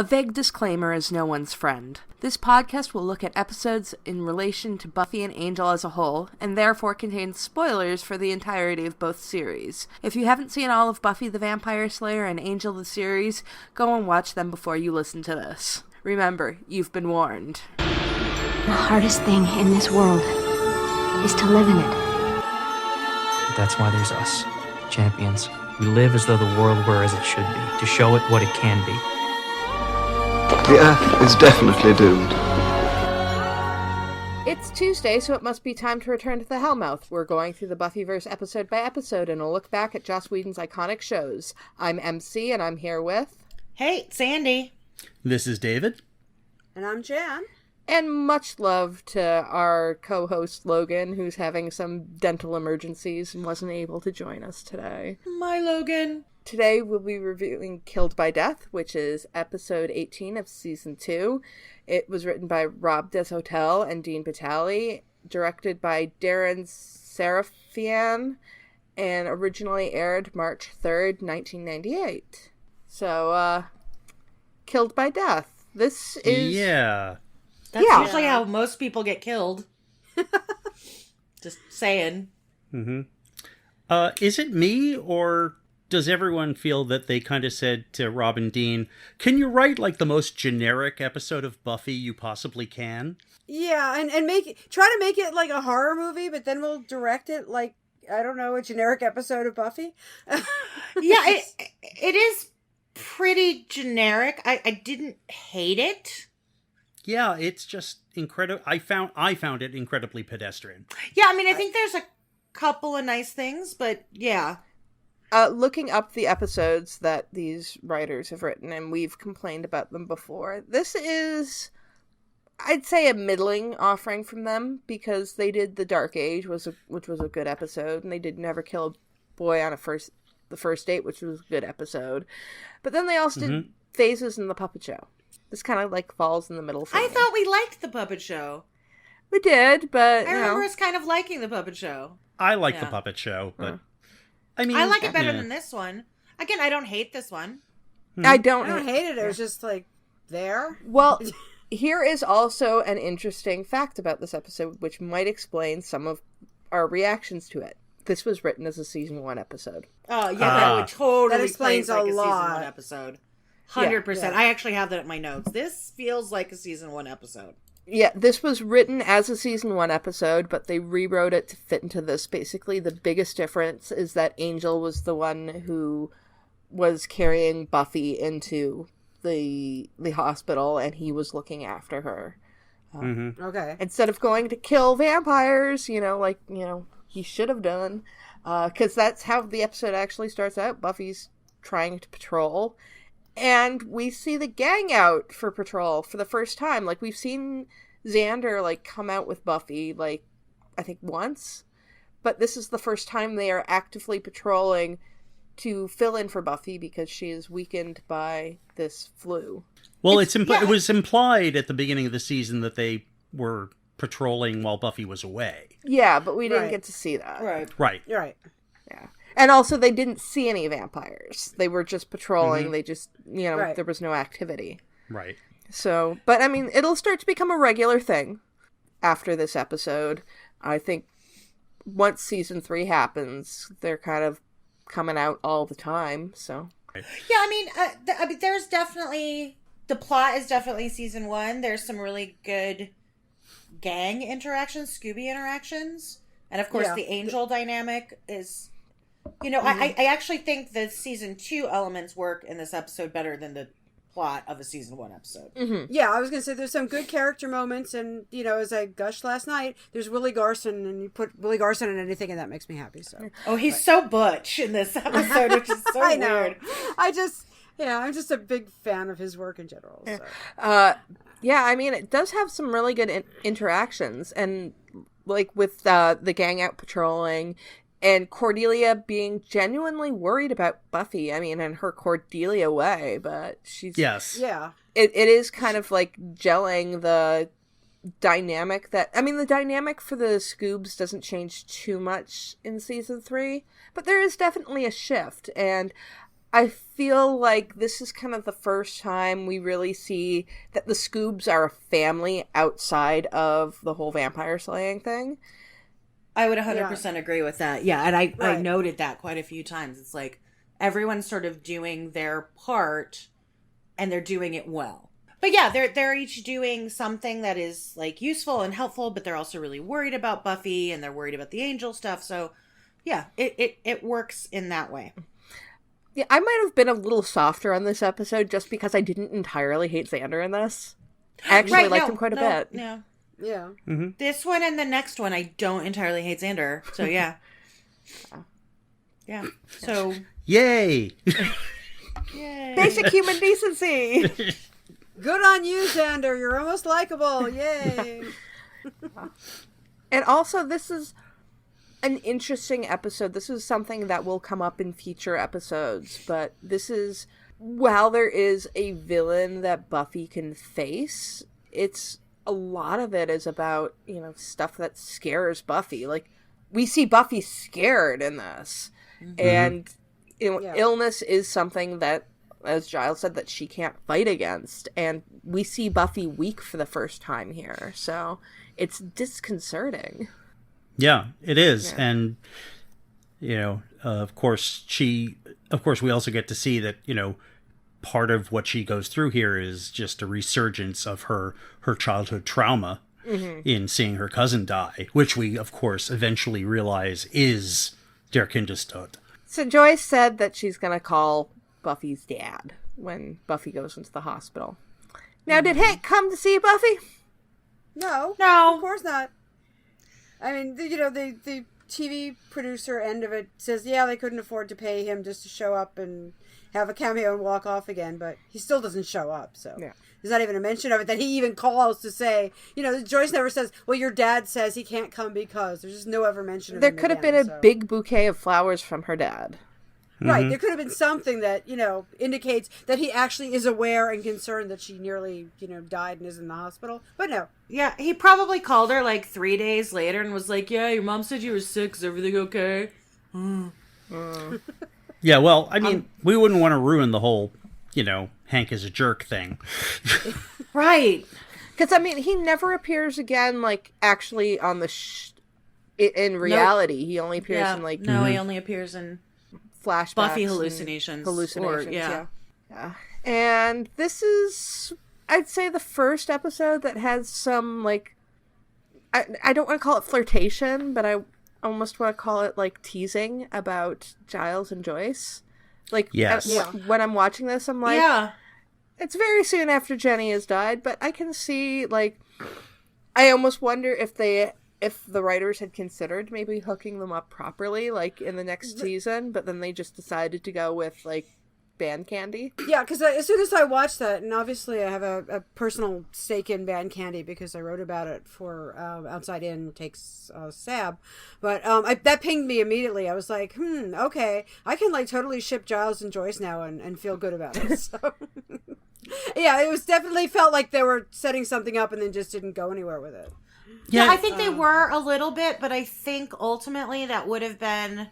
A vague disclaimer is no one's friend. This podcast will look at episodes in relation to Buffy and Angel as a whole, and therefore contains spoilers for the entirety of both series. If you haven't seen all of Buffy the Vampire Slayer and Angel the series, go and watch them before you listen to this. Remember, you've been warned. The hardest thing in this world is to live in it. That's why there's us, champions. We live as though the world were as it should be, to show it what it can be. The Earth is definitely doomed. It's Tuesday, so it must be time to return to the Hellmouth. We're going through the Buffyverse episode by episode, and we'll look back at Joss Whedon's iconic shows. I'm Emcee, and I'm here with... Hey, it's Andie. This is David. And I'm Jan. And much love to our co-host Logan, who's having some dental emergencies and wasn't able to join us today. My Logan. Today we'll be reviewing Killed by Death, which is episode 18 of season 2. It was written by Rob Deshotel and Dean Batali, directed by Darren Sarafian, and originally aired March 3rd, 1998. So, Killed by Death. This is... Yeah. That's usually how most people get killed. Just saying. Mm-hmm. Is it me, or does everyone feel that they kind of said to Rob and Dean, can you write like the most generic episode of Buffy you possibly can? Yeah, and try to make it like a horror movie, but then we'll direct it like, I don't know, a generic episode of Buffy. Yeah, it is pretty generic. I didn't hate it. Yeah, it's just incredible. I found it incredibly pedestrian. Yeah, I mean, I think there's a couple of nice things, but yeah. Looking up the episodes that these writers have written, and we've complained about them before, this is, I'd say, a middling offering from them, because they did The Dark Age, which was a good episode, and they did Never Kill a Boy on the First Date, which was a good episode. But then they also did Phases in the Puppet Show. This kind of like falls in the middle for me. I thought we liked the Puppet Show. We did, but I remember us kind of liking the Puppet Show. I like the Puppet Show, but I mean, I like it better than this one. Again, I don't hate this one. I don't hate it. It was just like there. Well, here is also an interesting fact about this episode, which might explain some of our reactions to it. This was written as a season 1 episode. Oh yeah, that would totally that explains like a lot. Season 1 episode. 100%. Yeah. I actually have that in my notes. This feels like a season 1 episode. Yeah, this was written as a season 1 episode, but they rewrote it to fit into this. Basically, the biggest difference is that Angel was the one who was carrying Buffy into the hospital, and he was looking after her. Okay. Instead of going to kill vampires, he should have done. Because that's how the episode actually starts out. Buffy's trying to patrol. And we see the gang out for patrol for the first time. Like, we've seen Xander, come out with Buffy, I think once. But this is the first time they are actively patrolling to fill in for Buffy because she is weakened by this flu. Well, it was implied at the beginning of the season that they were patrolling while Buffy was away. Yeah, but we didn't get to see that. Right. You're right. Yeah. And also, they didn't see any vampires. They were just patrolling. They just, there was no activity. Right. So, but I mean, it'll start to become a regular thing after this episode. I think once season 3 happens, they're kind of coming out all the time, so. Yeah, I mean, there's definitely, the plot is definitely season 1. There's some really good gang interactions, Scooby interactions. And of course, the Angel dynamic is... I actually think the season 2 elements work in this episode better than the plot of a season 1 episode. Mm-hmm. Yeah, I was going to say there's some good character moments, and, as I gushed last night, there's Willie Garson, and you put Willie Garson in anything, and that makes me happy, so. Oh, he's so butch in this episode, which is so I know. weird. I'm just a big fan of his work in general, so. Yeah, I mean, it does have some really good interactions, and, with the gang out patrolling... And Cordelia being genuinely worried about Buffy. I mean, in her Cordelia way, but she's... Yes. Yeah. It is kind of gelling the dynamic that... I mean, the dynamic for the Scoobs doesn't change too much in season 3, but there is definitely a shift. And I feel like this is kind of the first time we really see that the Scoobs are a family outside of the whole vampire slaying thing. I would 100% agree with that. Yeah, and I Right. noted that quite a few times. It's like everyone's sort of doing their part and they're doing it well. But yeah, they're each doing something that is like useful and helpful, but they're also really worried about Buffy and they're worried about the angel stuff. So yeah, it works in that way. Yeah, I might have been a little softer on this episode just because I didn't entirely hate Xander in this. I actually liked him quite a bit. Yeah. Yeah. Mm-hmm. This one and the next one, I don't entirely hate Xander. So yeah. Yeah. So Yay! yay. Basic human decency! Good on you, Xander. You're almost likable. Yay. And also, this is an interesting episode. This is something that will come up in future episodes, but this is, while there is a villain that Buffy can face, it's, a lot of it is about, stuff that scares Buffy. Like, we see Buffy scared in this. Mm-hmm. And, illness is something that, as Giles said, that she can't fight against. And we see Buffy weak for the first time here. So it's disconcerting. Yeah, it is. Yeah. And, of course, we also get to see that, part of what she goes through here is just a resurgence of her childhood trauma in seeing her cousin die, which we, of course, eventually realize is Der Kindestod. So Joyce said that she's going to call Buffy's dad when Buffy goes into the hospital. Now, did Hank come to see Buffy? No, of course not. I mean, the TV producer end of it says, yeah, they couldn't afford to pay him just to show up and have a cameo and walk off again, but he still doesn't show up, so there's not even a mention of it that he even calls to say, Joyce never says, well, your dad says he can't come because. There's just no ever mention of there him could have again, been a big bouquet of flowers from her dad. Right, there could have been something that, indicates that he actually is aware and concerned that she nearly, died and is in the hospital. But no. Yeah, he probably called her like 3 days later and was like, yeah, your mom said you were sick. Is everything okay? Yeah, well, I mean, we wouldn't want to ruin the whole, Hank is a jerk thing. Right. Because, he never appears again, like, actually on the in reality. Nope. He only appears in, like... No, he only appears in... flashbacks. Buffy hallucinations. Yeah. And this is, I'd say, the first episode that has some, like... I don't want to call it flirtation, but I almost want to call it, like, teasing about Giles and Joyce. Like, yes. When I'm watching this, I'm like... Yeah. It's very soon after Jenny has died, but I can see, like... I almost wonder if the writers had considered maybe hooking them up properly, like, in the next season, but then they just decided to go with, like, Band Candy. Yeah, because as soon as I watched that, and obviously I have a personal stake in Band Candy because I wrote about it for Outside In Takes Sab, but that pinged me immediately. I was like, okay, I can, like, totally ship Giles and Joyce now and feel good about it, so... Yeah, it was definitely felt like they were setting something up and then just didn't go anywhere with it. Yeah, I think they were a little bit, but I think ultimately that would have been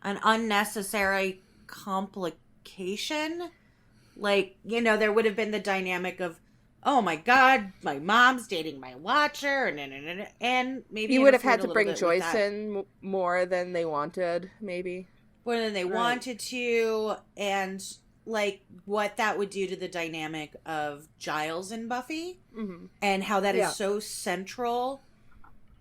an unnecessary complication. Like, there would have been the dynamic of, oh my God, my mom's dating my watcher, and maybe you would have had to bring Joyce in more than they wanted, maybe. More than they wanted to, and like what that would do to the dynamic of Giles and Buffy, and how that is so central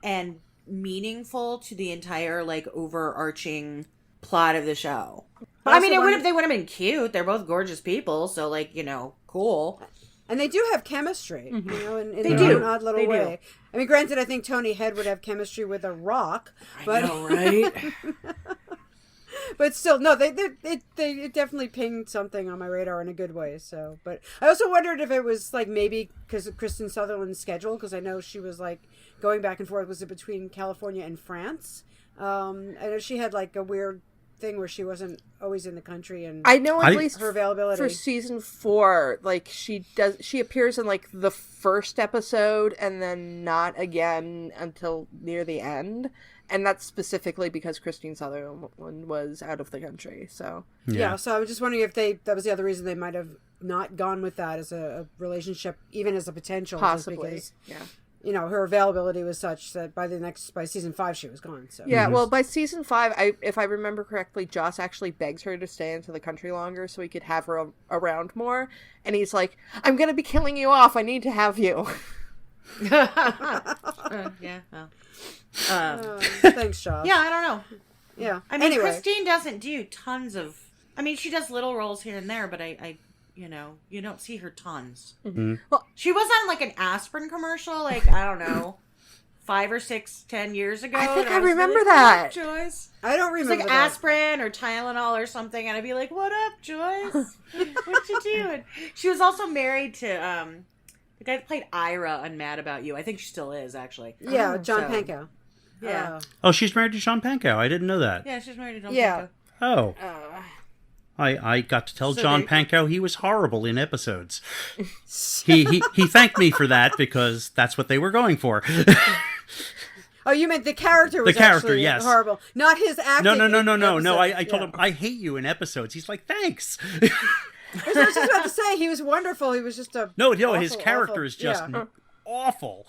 and meaningful to the entire, like, overarching plot of the show. But I mean, they would have been cute. They're both gorgeous people, so, like, cool. And they do have chemistry, in their own odd little way. I mean, granted, I think Tony Head would have chemistry with a rock, but I know, right? But still, no, they definitely pinged something on my radar in a good way. So, but I also wondered if it was, like, maybe because of Kristen Sutherland's schedule, because I know she was, like, going back and forth. Was it between California and France? I know she had, like, a weird thing where she wasn't always in the country, and I know at least her availability for season 4, like, she appears in, like, the first episode and then not again until near the end. And that's specifically because Christine Sutherland was out of the country. So yeah. So I was just wondering if that was the other reason they might have not gone with that as a relationship, even as a potential. Possibly, because, yeah. You know, her availability was such that by season 5 she was gone. So yeah, well, by season 5, if I remember correctly, Joss actually begs her to stay into the country longer so he could have her around more. And he's like, "I'm gonna be killing you off. I need to have you." Yeah. Well. Thanks, Joss. Yeah, I don't know. Yeah. I mean, anyway. Christine doesn't do tons of. I mean, she does little roles here and there, but I you know, you don't see her tons. Mm-hmm. Well, she was on like an aspirin commercial, like I don't know, 5 or 6, 10 years ago. I think I was remember like, that. "What up, Joyce?" I don't It was remember like that. aspirin or Tylenol or something, and I'd be like, "What up, Joyce? What you doing?" She was also married to the guy that played Ira on Mad About You. I think she still is, actually. Yeah, John So- Pankow. Yeah. Oh, she's married to Sean Pankow. I didn't know that. Yeah, she's married to John Yeah. Pankow. Oh. I got to tell So John they- Pankow he was horrible in episodes. he thanked me for that because that's what they were going for. Oh, you meant the character was The character, actually yes. horrible. Not his acting. No. in I told yeah. him I hate you in episodes. He's like, thanks. I was just about to say he was wonderful. He was just a No, awful, his character awful- is just yeah. awful.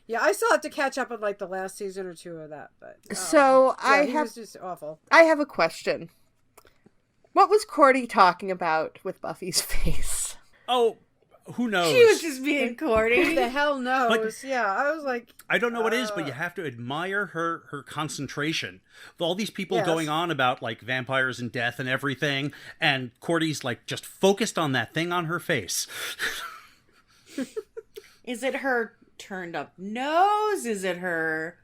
Yeah, I still have to catch up on like the last season or 2 of that. But So he was just awful. I have a question. What was Cordy talking about with Buffy's face? Oh, who knows? She was just being Who corny. the hell knows? But- yeah, I was like, I don't know what it is, but you have to admire her concentration. All these people Yes. going on about like vampires and death and everything, and Cordy's like just focused on that thing on her face. Is it her turned up nose? Is it her?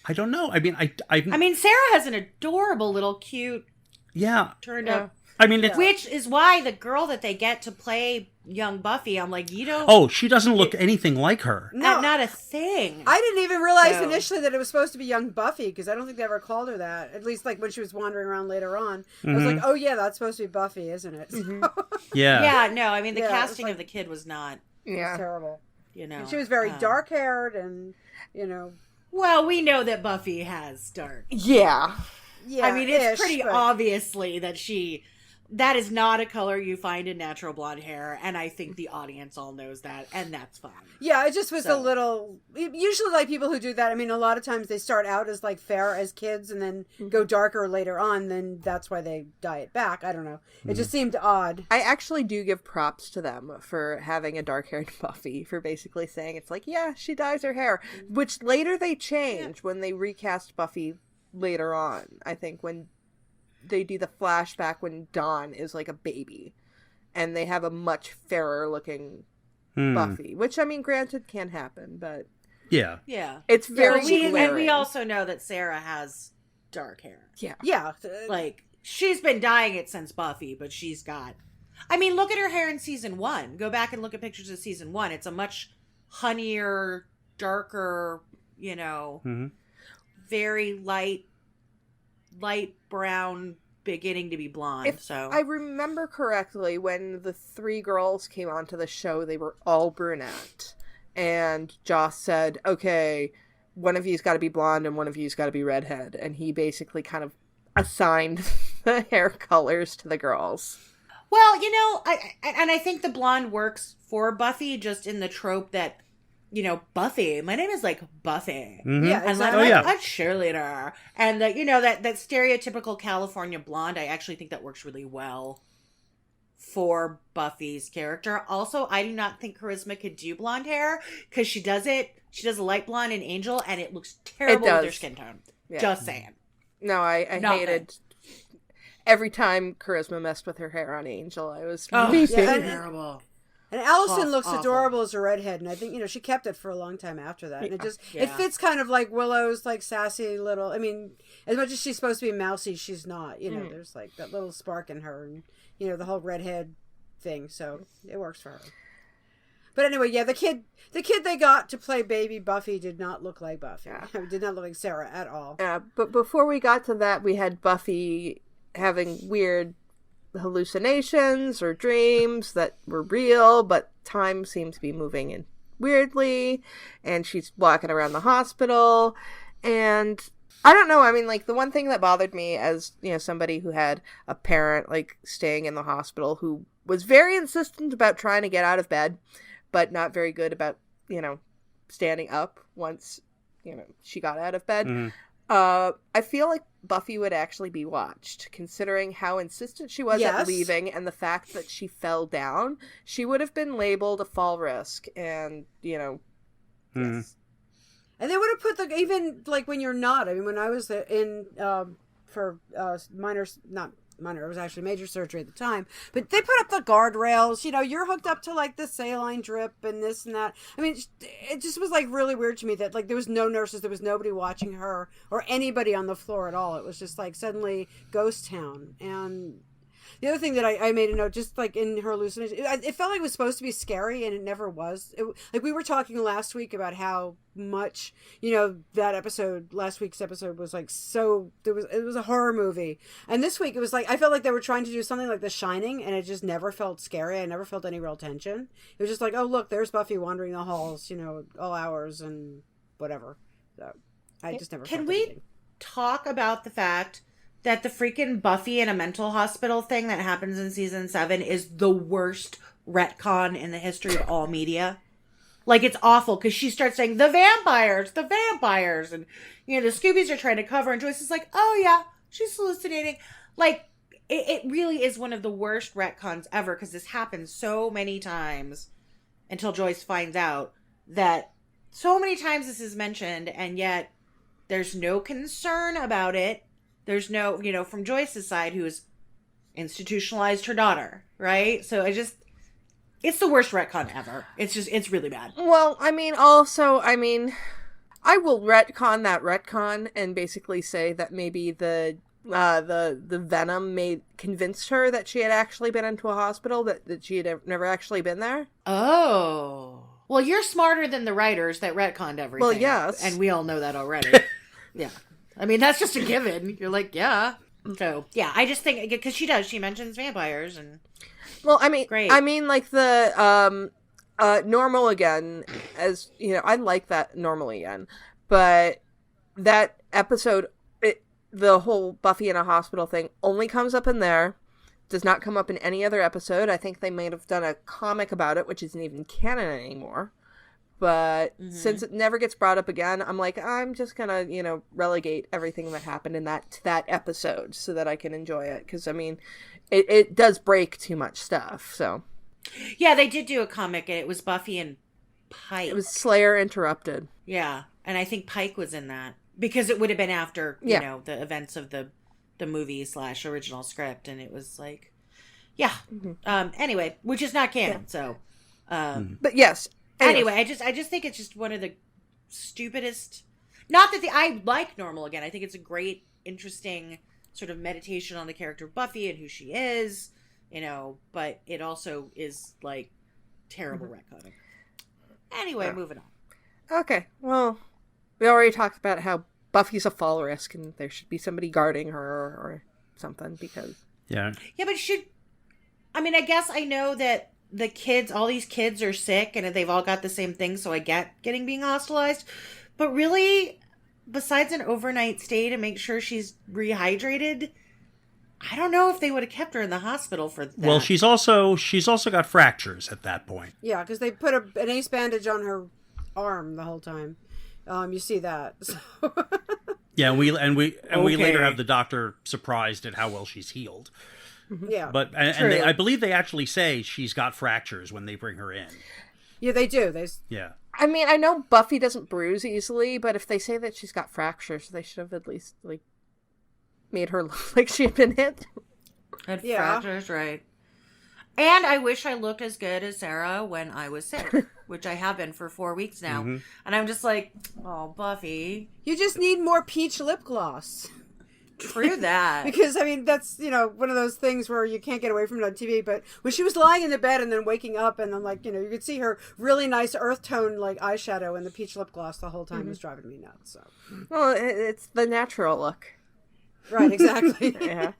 I don't know. I mean, I mean, Sarah has an adorable little cute yeah. turned up. I mean, it's, Which is why the girl that they get to play young Buffy, I'm like, you don't. oh, she doesn't look anything like her. no, not a thing. I didn't even realize So- initially that it was supposed to be young Buffy because I don't think they ever called her that. At least like when she was wandering around later on, I was like, oh yeah, that's supposed to be Buffy, isn't it? Yeah. Yeah, no, I mean, the Yeah, it was casting like- of the kid was not, Yeah. Terrible. you know. And she was very dark haired and Well, we know that Buffy has dark. Yeah. yeah. I mean, it's pretty but- obviously that is not a color you find in natural blonde hair, and I think the audience all knows that, and that's fine. Yeah, it just was a So- little. Usually, like people who do that, I mean, a lot of times they start out as like fair as kids and then go darker later on. Then that's why they dye it back. I don't know. It just seemed odd. I actually do give props to them for having a dark-haired Buffy, for basically saying it's like, yeah, she dyes her hair, which later they change when they recast Buffy later on. I think when they do the flashback when Dawn is like a baby, and they have a much fairer looking Buffy, which I mean, granted, can happen, but Yeah. Yeah. it's very and we glaring. also know that Sarah has dark hair. Yeah. Yeah, Like, she's been dyeing it since Buffy, but she's got... I mean, look at her hair in season 1. Go back and look at pictures of season 1. It's a much honeyer, darker, very light brown, beginning to be blonde. If So I remember correctly, when the 3 girls came onto the show, they were all brunette. And Joss said, okay, one of you's got to be blonde and one of you's got to be redhead. And he basically kind of assigned the hair colors to the girls. Well, I think the blonde works for Buffy, just in the trope that, Buffy, my name is like Buffy. Mhm. yeah, And exactly. I'm yeah. a cheerleader. And that, that stereotypical California blonde, I actually think that works really well for Buffy's character. Also, I do not think Charisma could do blonde hair, because she does a light blonde in Angel, and it looks terrible with her does. skin tone. Yeah. Just saying. No, I Not hated... Every time Charisma messed with her hair on Angel, I was Oh, weeping. yeah, terrible. And Allison looks Awful. adorable as a redhead, and I think she kept it for a long time after that. And it just it Yeah. fits kind of like Willow's like sassy little. I mean, as much as she's supposed to be mousy, she's not. There's like that little spark in her, and the whole redhead thing. So it works for her. But anyway, yeah, the kid they got to play baby Buffy did not look like Buffy. Yeah. Did not look like Sarah at all. But before we got to that, we had Buffy having weird hallucinations or dreams that were real, but time seems to be moving in weirdly, and she's walking around the hospital, And I don't know. I mean, like, the one thing that bothered me as, you know, somebody who had a parent, like, staying in the hospital who was very insistent about trying to get out of bed, but not very good about, you know, standing up once, you know, she got out of bed. I feel like Buffy would actually be watched, considering how insistent she was at leaving and the fact that she fell down. She would have been labeled a fall risk, and, you know, yes. And they would have put even like when you're not. I mean, when I was in for it was actually major surgery at the time. But they put up the guardrails. You know, you're hooked up to like the saline drip and this and that. I mean, it just was like really weird to me that like there was no nurses, there was nobody watching her or anybody on the floor at all. It was just like suddenly ghost town. And the other thing that I made a note, just like in her hallucination, it felt like it was supposed to be scary, and it never was. Like we were talking last week about how much, you know, last week's episode was like it was a horror movie, and this week it was like I felt like they were trying to do something like The Shining, and it just never felt scary. I never felt any real tension. It was just like, oh look, there's Buffy wandering the halls, you know, all hours and whatever. So I just never. Can felt we anything. talk about the fact that the freaking Buffy in a mental hospital thing that happens in season 7 is the worst retcon in the history of all media? Like, it's awful, because she starts saying, the vampires, and, you know, the Scoobies are trying to cover, and Joyce is like, oh yeah, she's hallucinating. Like, it really is one of the worst retcons ever, because this happens so many times until Joyce finds out that so many times this is mentioned, and yet there's no concern about it. There's no, you know, from Joyce's side, who's institutionalized her daughter, right? So it's the worst retcon ever. It's really bad. Well, I mean, I will retcon that retcon and basically say that maybe the venom convinced her that she had actually been into a hospital, that she had never actually been there. Oh. Well, you're smarter than the writers that retconned everything. Well, yes. And we all know that already. Yeah. I mean, that's just a given. You're like, yeah. So, yeah, I just think, because she mentions vampires and... Well, I mean, great. I mean, like the, Normal Again, as, you know, I like that Normal Again, but that episode, the whole Buffy in a hospital thing only comes up in there, does not come up in any other episode. I think they might have done a comic about it, which isn't even canon anymore. But since it never gets brought up again, I'm like, I'm just gonna, you know, relegate everything that happened in that episode so that I can enjoy it. Because, I mean, it does break too much stuff, so. Yeah, they did do a comic, and it was Buffy and Pike. It was Slayer Interrupted. Yeah, and I think Pike was in that. Because it would have been after, you know, the events of the movie / original script, and it was like, yeah. Anyway, which is not canon, so. But yes. Anyway, I just think it's just one of the stupidest. Not that I like Normal Again. I think it's a great, interesting sort of meditation on the character of Buffy and who she is, you know. But it also is like terrible retconning. Anyway, moving on. Okay, well, we already talked about how Buffy's a fall risk, and there should be somebody guarding her or something because. Yeah. Yeah, but I guess I know that. All these kids are sick and they've all got the same thing, so I get being hostilized. But really, besides an overnight stay to make sure she's rehydrated, I don't know if they would have kept her in the hospital for that. Well, she's also got fractures at that point. Yeah, because they put an ace bandage on her arm the whole time. You see that. So. Yeah, we later have the doctor surprised at how well she's healed. Yeah, but I believe they actually say she's got fractures when they bring her in. Yeah, they do. Yeah. I mean, I know Buffy doesn't bruise easily, but if they say that she's got fractures, they should have at least like made her look like she had been hit. Had fractures, right? And I wish I looked as good as Sarah when I was sick, which I have been for 4 weeks now. And I'm just like, oh, Buffy, you just need more peach lip gloss. True that. Because, I mean, that's, you know, one of those things where you can't get away from it on TV. But when she was lying in the bed and then waking up and then, like, you know, you could see her really nice earth tone, like, eyeshadow and the peach lip gloss the whole time was driving me nuts. So. Well, it's the natural look. Right, exactly. Yeah.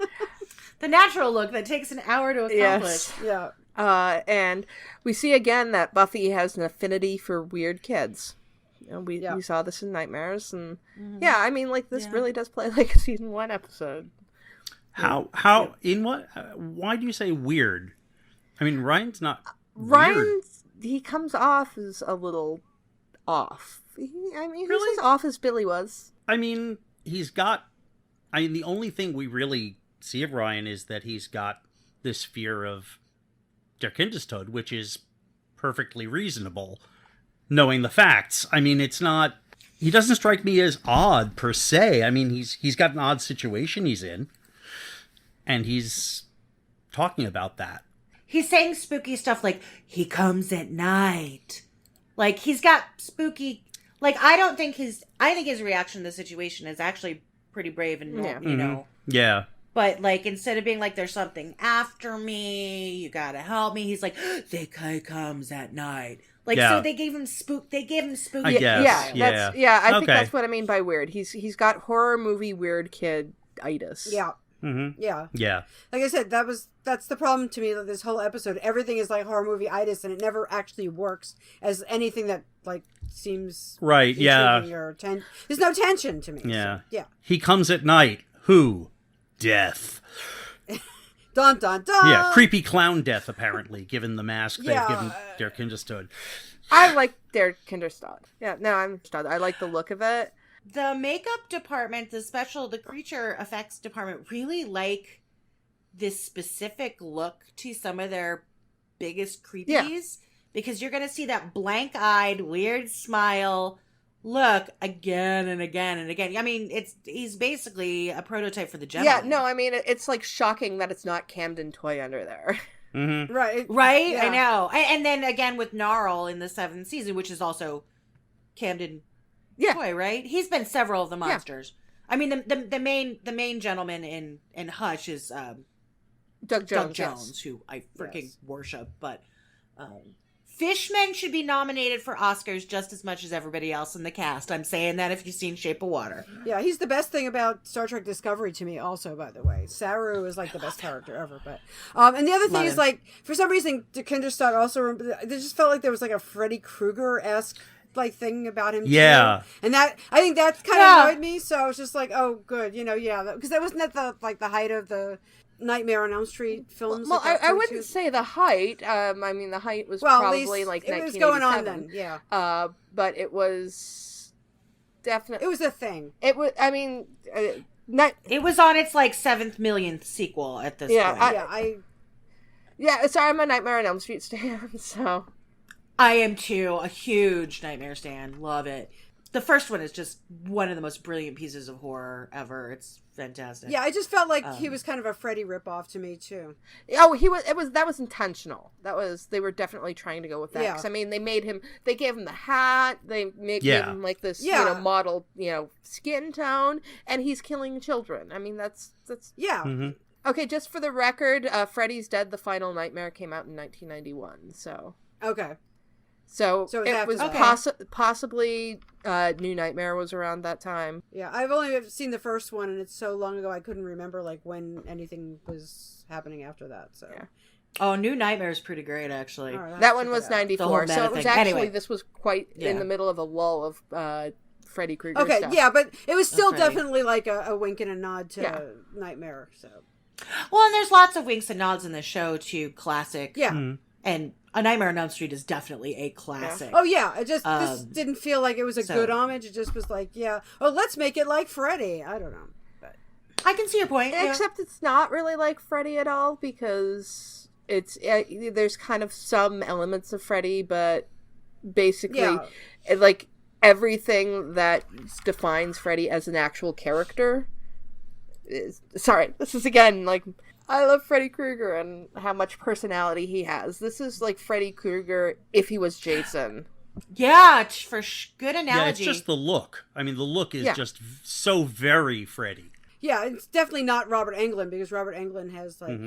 The natural look that takes an hour to accomplish. Yes. Yeah. And we see again that Buffy has an affinity for weird kids. we saw this in Nightmares, and I mean, like, this really does play like a season 1 episode. Why do you say weird? I mean, Ryan's not weird. He comes off as a little off. He's Really? as off as Billy was. I mean, the only thing we really see of Ryan is that he's got this fear of Der Kindestod, which is perfectly reasonable, knowing the facts. I mean, he doesn't strike me as odd per se. I mean, he's got an odd situation he's in, and he's talking about that. He's saying spooky stuff like, he comes at night. Like, he's got spooky... Like, I think his reaction to the situation is actually pretty brave and, you know. Yeah. But, like, instead of being like, there's something after me, you gotta help me, he's like, he comes at night. Like, so they gave him spooky. I guess. I think that's what I mean by weird. He's got horror movie weird kid-itis. Yeah. Mm-hmm. Yeah. Yeah. Like I said, that's the problem to me with this whole episode. Everything is like horror movie-itis, and it never actually works as anything that, like, seems right. Yeah. Or there's no tension to me. Yeah. So, yeah. He comes at night. Who? Death. Dun dun dun. Yeah. Creepy clown death. Apparently, given the mask they've given Der Kindestod. I like Der Kindestod. Yeah. No, I like the look of it. The makeup department, the creature effects department, really like this specific look to some of their biggest creepies, because you're going to see that blank-eyed, weird smile look again and again and again. I mean, he's basically a prototype for the gentleman. Yeah, no, I mean, it's like shocking that it's not Camden Toy under there. Mm-hmm. Right? Yeah. I know. And then again with Gnarl in the 7th season, which is also Camden Toy, right? He's been several of the monsters. Yeah. I mean, the main gentleman in Hush is Doug Jones, yes. Who I freaking worship. But Fishman should be nominated for Oscars just as much as everybody else in the cast. I'm saying that if you've seen Shape of Water. Yeah, he's the best thing about Star Trek Discovery to me also, by the way. Saru is like the best character ever. But and the other thing is, like, for some reason, Der Kindestod also, it just felt like there was like a Freddy Kreuger-esque like thing about him too. And that, I think that kind of annoyed me, so I was just like, oh good, because that wasn't at the height of the Nightmare on Elm Street films. Well, I wouldn't say the height. I mean, the height was probably like 1987. It was going on then, yeah. But it was definitely... It was a thing. It was, I mean... it was on its, like, 7th millionth sequel at this point. So I'm a Nightmare on Elm Street stan, so... I am too. A huge Nightmare stan. Love it. The first one is just one of the most brilliant pieces of horror ever. It's fantastic. Yeah, I just felt like he was kind of a Freddy ripoff to me too. Oh, that was intentional. They were definitely trying to go with that. Yeah. 'Cause, I mean, they gave him the hat. They gave him like this, model, skin tone, and he's killing children. I mean, that's. Yeah. Mm-hmm. Okay, just for the record, Freddy's Dead: The Final Nightmare came out in 1991. So. Okay. So it was possibly New Nightmare was around that time. Yeah, I've only seen the first one, and it's so long ago I couldn't remember like when anything was happening after that. So, oh, New Nightmare is pretty great actually. Right, that one was 94, so it was actually this was quite in Yeah. the middle of a lull of Freddy Kreuger. Okay, stuff. yeah, but it was still definitely like a wink and a nod to Nightmare. So, well, and there's lots of winks and nods in the show to classic. Yeah. Mm-hmm. And A Nightmare on Elm Street is definitely a classic. Oh yeah, it just this didn't feel like it was a good homage. It just was like, let's make it like Freddy. I don't know, but I can see your point. Except it's not really like Freddy at all, because it's there's kind of some elements of Freddy, but basically, like everything that defines Freddy as an actual character is. Sorry, this is again like. I love Freddy Kreuger and how much personality he has. This is like Freddy Kreuger if he was Jason. Yeah, for good analogy. Yeah, it's just the look. I mean, the look is just so very Freddy. Yeah, it's definitely not Robert Englund, because Robert Englund has like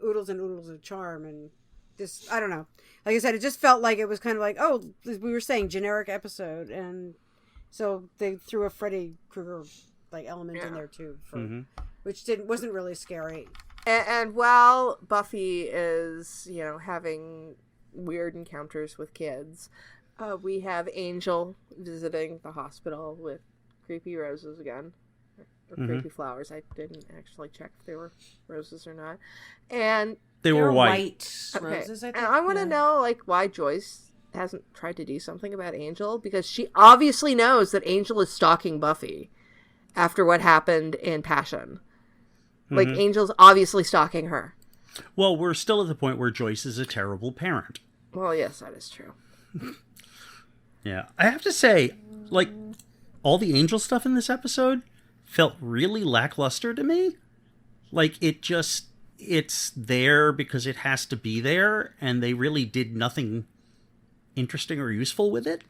oodles and oodles of charm, and this, I don't know. Like I said, it just felt like it was kind of like, oh, we were saying generic episode, and so they threw a Freddy Kreuger like element in there too, which wasn't really scary. And while Buffy is, having weird encounters with kids, We have Angel visiting the hospital with creepy roses again. Or creepy flowers. I didn't actually check if they were roses or not. And they were white. Roses, I think. And I want to know, like, why Joyce hasn't tried to do something about Angel, because she obviously knows that Angel is stalking Buffy after what happened in Passion. Like, Angel's obviously stalking her. Well, we're still at the point where Joyce is a terrible parent. Well, yes, that is true. Yeah. I have to say, like, all the Angel stuff in this episode felt really lackluster to me. Like, it's there because it has to be there, and they really did nothing interesting or useful with it.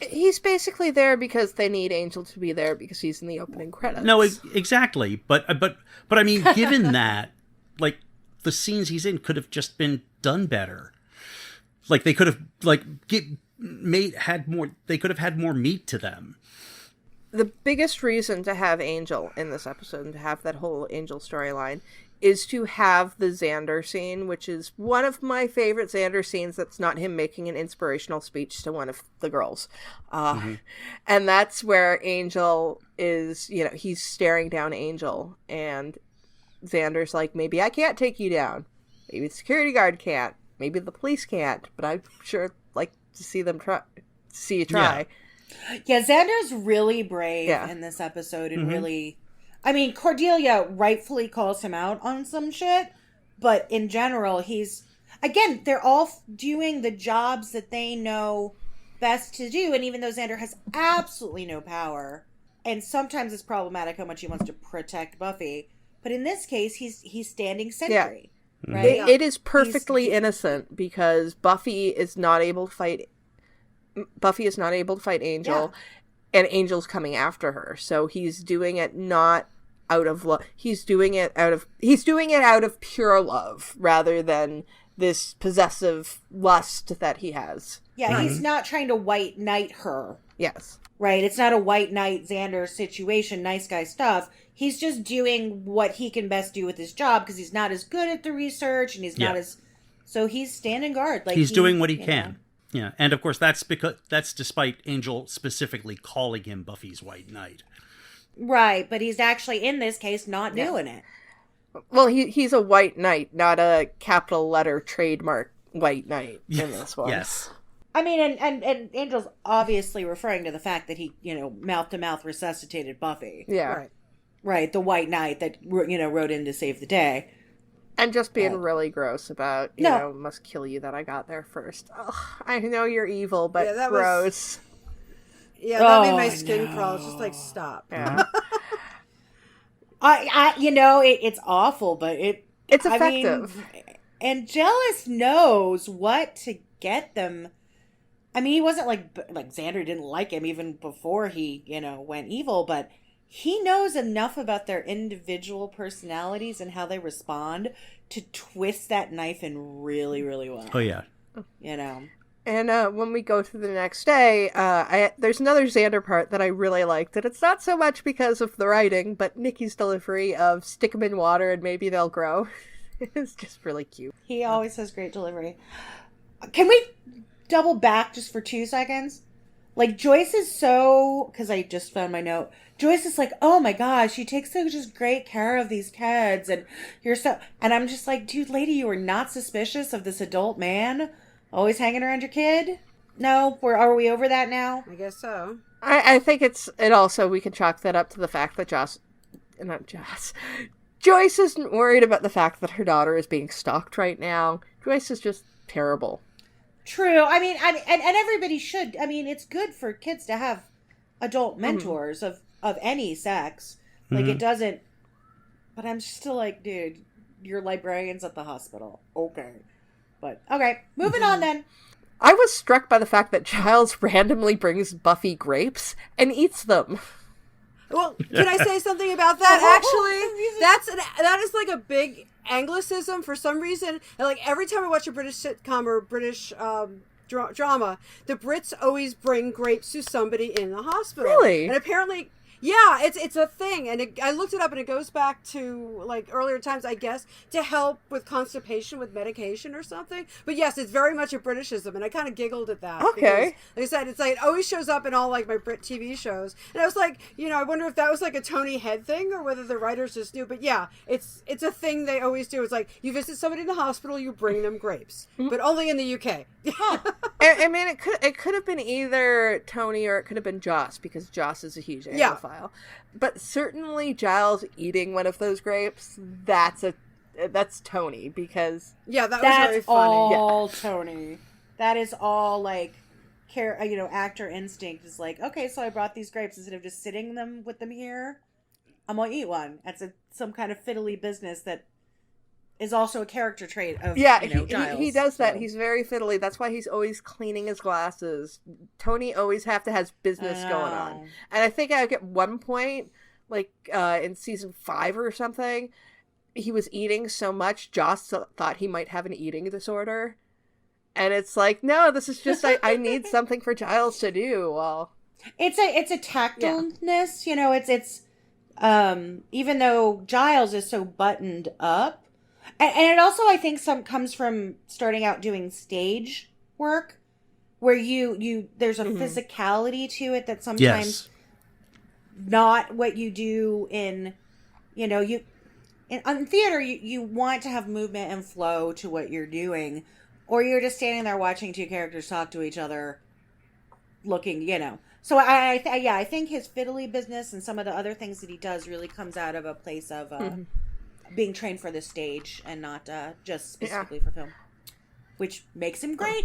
He's basically there because they need Angel to be there because he's in the opening credits. No, exactly. But I mean, given that, like, the scenes he's in could have just been done better. Like, they could have, like, they could have had more meat to them. The biggest reason to have Angel in this episode and to have that whole Angel storyline is to have the Xander scene, which is one of my favorite Xander scenes that's not him making an inspirational speech to one of the girls. And that's where Angel is, he's staring down Angel, and Xander's like, maybe I can't take you down. Maybe the security guard can't. Maybe the police can't, but I'm sure like to see you try. Yeah, Xander's really brave in this episode and really... I mean, Cordelia rightfully calls him out on some shit, but in general, he's... Again, they're all doing the jobs that they know best to do, and even though Xander has absolutely no power, and sometimes it's problematic how much he wants to protect Buffy, but in this case, he's standing sentry. Yeah. Right? It is perfectly innocent because Buffy is not able to fight Angel, and Angel's coming after her. So he's doing it not out of love. He's doing it out of pure love rather than this possessive lust that he has. Yeah, he's not trying to white knight her. Yes. Right? It's not a white knight Xander situation, nice guy stuff. He's just doing what he can best do with his job because he's not as good at the research and he's not as... So he's standing guard. Like he's doing what he can. Yeah, and of course that's despite Angel specifically calling him Buffy's White Knight. Right, but he's actually in this case not doing it. Well, he's a white knight, not a capital letter trademark white knight in this one. Yes. I mean, and Angel's obviously referring to the fact that he, mouth to mouth resuscitated Buffy. Yeah. Right, the white knight that rode in to save the day. And just being really gross about, must kill you that I got there first. Ugh, I know you're evil, but gross. That made my skin crawl. It's just like, stop. Yeah. It's awful, but it's effective. Angelus knows what to get them. I mean, he wasn't like Xander didn't like him even before he, went evil, but he knows enough about their individual personalities and how they respond to twist that knife in really, really well. Oh, yeah. And when we go to the next day, there's another Xander part that I really liked. And it's not so much because of the writing, but Nikki's delivery of stick them in water and maybe they'll grow. It's just really cute. He always has great delivery. Can we double back just for 2 seconds? Like, Joyce is so... Because I just found my note. Joyce is like, oh my gosh, she takes so just great care of these kids. And you're so... And I'm just like, dude, lady, you were not suspicious of this adult man always hanging around your kid? No? Are we over that now? I guess so. I think it also, we can chalk that up to the fact that Joyce isn't worried about the fact that her daughter is being stalked right now. Joyce is just terrible. True. I mean, and everybody should. I mean, it's good for kids to have adult mentors of any sex. Like, it doesn't... But I'm still like, dude, you're librarians at the hospital. Okay. But, okay. Moving on then. I was struck by the fact that Giles randomly brings Buffy grapes and eats them. Well, can I say something about that? Actually, that is like a big Anglicism for some reason. And like every time I watch a British sitcom or British drama, the Brits always bring grapes to somebody in the hospital. Really? And apparently, Yeah, it's a thing, and I looked it up, and it goes back to like earlier times, I guess, to help with constipation with medication or something. But yes, it's very much a Britishism, and I kind of giggled at that. Okay, because, like I said, it's like it always shows up in all like my Brit TV shows, and I was like, I wonder if that was like a Tony Head thing or whether the writers just knew. But yeah, it's a thing they always do. It's like you visit somebody in the hospital, you bring them grapes, but only in the UK. I mean, it could have been either Tony or it could have been Joss, because Joss is a huge Anglophile. But certainly Giles eating one of those grapes, that's Tony, because that was that's very funny. all Tony. That is all like actor instinct is like, okay, so I brought these grapes instead of just sitting with them here. I'm gonna eat one. That's some kind of fiddly business that is also a character trait of Giles. He does that. He's very fiddly. That's why he's always cleaning his glasses. Tony always has business going on. And I think at one point, like in season 5 or something, he was eating so much, Joss thought he might have an eating disorder. And it's like, no, this is just I need something for Giles to do. Well, it's a tactfulness, it's even though Giles is so buttoned up. And it also, I think, comes from starting out doing stage work, where there's a physicality to it that sometimes not what you do in theater. You want to have movement and flow to what you're doing, or you're just standing there watching two characters talk to each other, looking, So I think his fiddly business and some of the other things that he does really comes out of a place of being trained for the stage and not just specifically for film, which makes him great.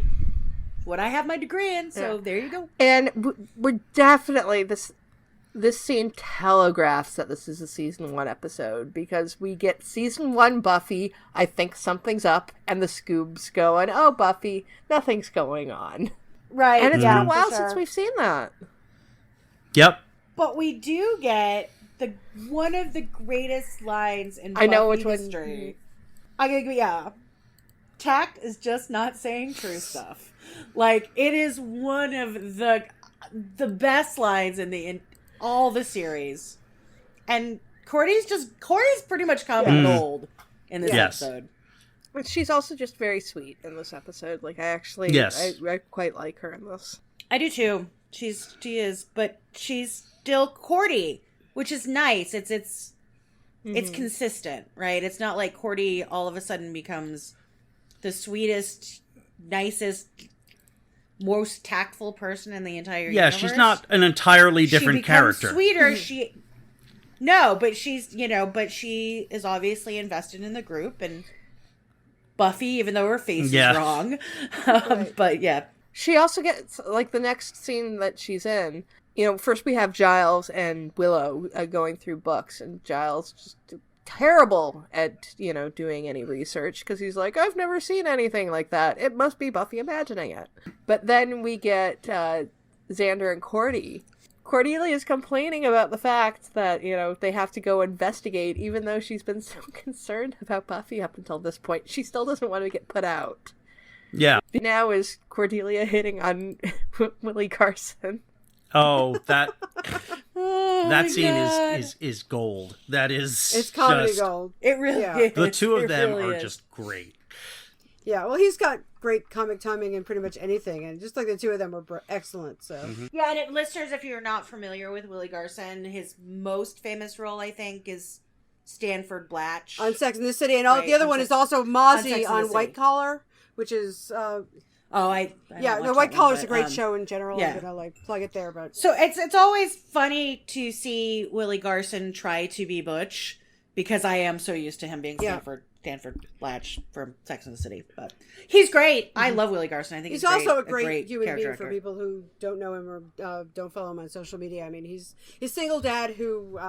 What I have my degree in, so there you go. And we're definitely this scene telegraphs that this is a season 1 episode, because we get season 1 Buffy, I think something's up, and the Scoob's going, oh, Buffy, nothing's going on. Right. And it's been a while since we've seen that. Yep. But we do get one of the greatest lines in Buffy history. Tact is just not saying true stuff. Like, it is one of the best lines in all the series. And Cordy's pretty much comedy gold in this episode. But she's also just very sweet in this episode. Like, I quite like her in this. I do too. She is, but she's still Cordy, which is nice. It's consistent, right? It's not like Cordy all of a sudden becomes the sweetest, nicest, most tactful person in the entire universe. Yeah, she's not an entirely different character. Sweeter, but she is obviously invested in the group, and Buffy, even though her face is wrong. But yeah. She also gets, like, the next scene that she's in, first we have Giles and Willow going through books, and Giles just terrible at, doing any research, because he's like, I've never seen anything like that. It must be Buffy imagining it. But then we get Xander and Cordy. Cordelia is complaining about the fact that, they have to go investigate, even though she's been so concerned about Buffy up until this point. She still doesn't want to get put out. Yeah. Now is Cordelia hitting on Willie Carson. Oh, that scene is gold. That is, it's comedy gold. It really is. The two of them are just great. Yeah, well, he's got great comic timing in pretty much anything, and just like the two of them were excellent. So yeah, and listeners, if you're not familiar with Willie Garson, his most famous role, I think, is Stanford Blatch on Sex and the City, and the other one is also Mozzie on White Collar, which is White Collar is a great show in general. I'm gonna plug it there, but so it's always funny to see Willie Garson try to be Butch, because I am so used to him being Stanford Blatch from Sex and the City, but he's great. I love Willie Garson. I think he's also a great human being actor. For people who don't know him or don't follow him on social media. I mean, he's single dad who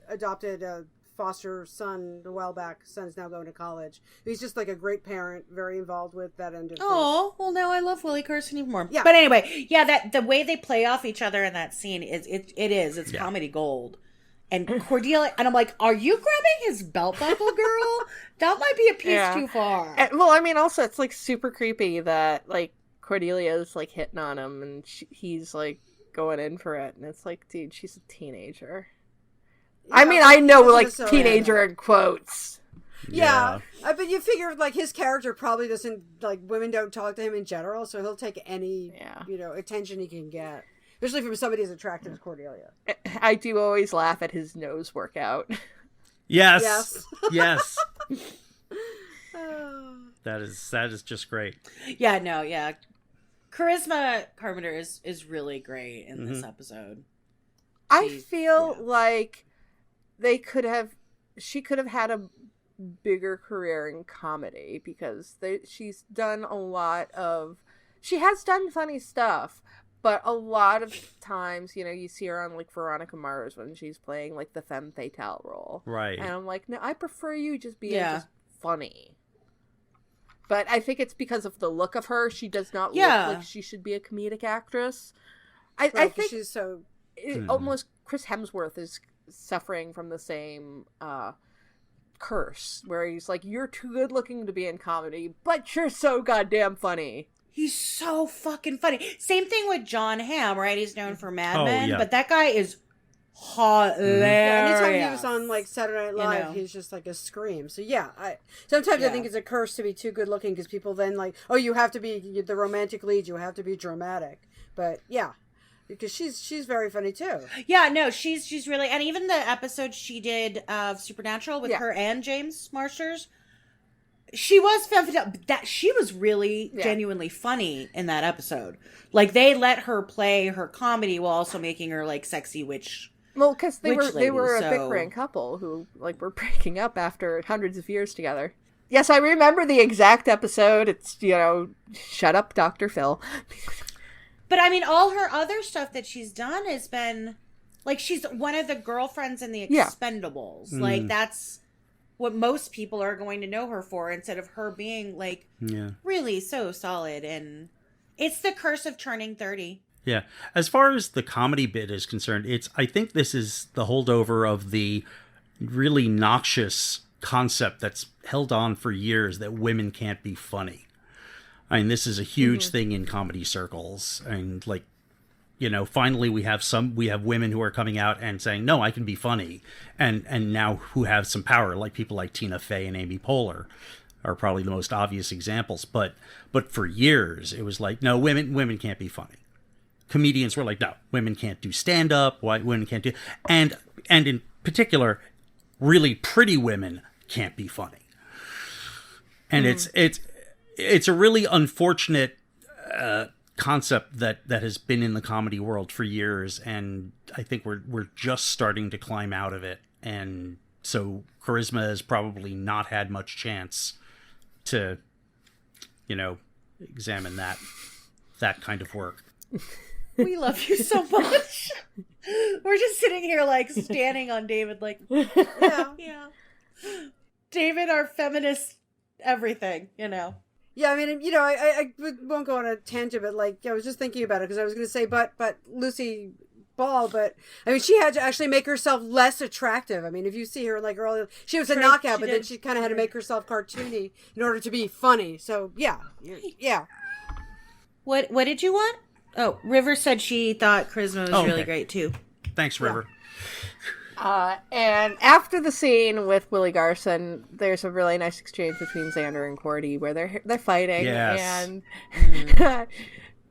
adopted a foster son a while back. Son's now going to college. He's just like a great parent, very involved with that end of things. Oh, well, now I love Willie Carson even more. Yeah. But anyway, that the way they play off each other in that scene it's comedy gold. And Cordelia, and I'm like, are you grabbing his belt buckle, girl? That might be a piece too far. Well, I mean, also, it's, like, super creepy that, like, Cordelia's, like, hitting on him, and he's, like, going in for it, and it's like, dude, she's a teenager. I mean, I know, like, teenager in quotes. Yeah. But you figure, like, his character probably doesn't, like, women don't talk to him in general, so he'll take any, attention he can get. Especially from somebody as attractive as Cordelia. I do always laugh at his nose workout. Yes. Yes. That is just great. Yeah, no, yeah. Charisma Carpenter is really great in this episode. I feel like she could have had a bigger career in comedy, because she's done a lot of, she has done funny stuff, but a lot of times, you know, you see her on like Veronica Mars when she's playing like the femme fatale role. Right. And I'm like, no, I prefer you just being just funny. But I think it's because of the look of her. She does not look like she should be a comedic actress. I think she's so... almost Chris Hemsworth is suffering from the same curse, where he's like, you're too good looking to be in comedy, but you're so goddamn funny. He's so fucking funny. Same thing with John Hamm, right? He's known for Mad Men, but that guy is hilarious. Yeah, anytime he was on like Saturday Night Live, he's just like a scream. So sometimes I think it's a curse to be too good looking, because people then like, oh, you have to be the romantic lead, you have to be dramatic. But yeah, because she's very funny too. Yeah, no, she's really, and even the episode she did of Supernatural with her and James Marsters, she was that she was really genuinely funny in that episode. Like, they let her play her comedy while also making her like sexy witch. Well, because they were a bickering couple who like were breaking up after hundreds of years together. Yes, I remember the exact episode. It's, you know, shut up, Dr. Phil. But I mean, all her other stuff that she's done has been like, she's one of the girlfriends in the Expendables. Like, that's what most people are going to know her for, instead of her being like really so solid. And it's the curse of turning 30. Yeah. As far as the comedy bit is concerned, I think this is the holdover of the really noxious concept that's held on for years, that women can't be funny. I mean, this is a huge thing in comedy circles. And like, you know, finally we have women who are coming out and saying, no, I can be funny. And now who have some power, like people like Tina Fey and Amy Poehler are probably the most obvious examples. But for years it was like, no, women can't be funny. Comedians were like, no, women can't do stand-up. Why women can't do, and in particular, really pretty women can't be funny. And it's a really unfortunate concept that has been in the comedy world for years, and I think we're just starting to climb out of it. And so Charisma has probably not had much chance to, you know, examine that kind of work. We love you so much. We're just sitting here like standing on David, like, yeah. David, our feminist everything, you know. Yeah, I mean, you know, I won't go on a tangent, but like, I was just thinking about it, because I was going to say, but Lucy Ball, but I mean, she had to actually make herself less attractive. I mean, if you see her like early, she was a knockout, but then she kind of had to make herself cartoony in order to be funny. So yeah. What did you want? Oh, River said she thought Charisma was really great too. Thanks, River. And after the scene with Willie Garson, there's a really nice exchange between Xander and Cordy where they're fighting. Yes. And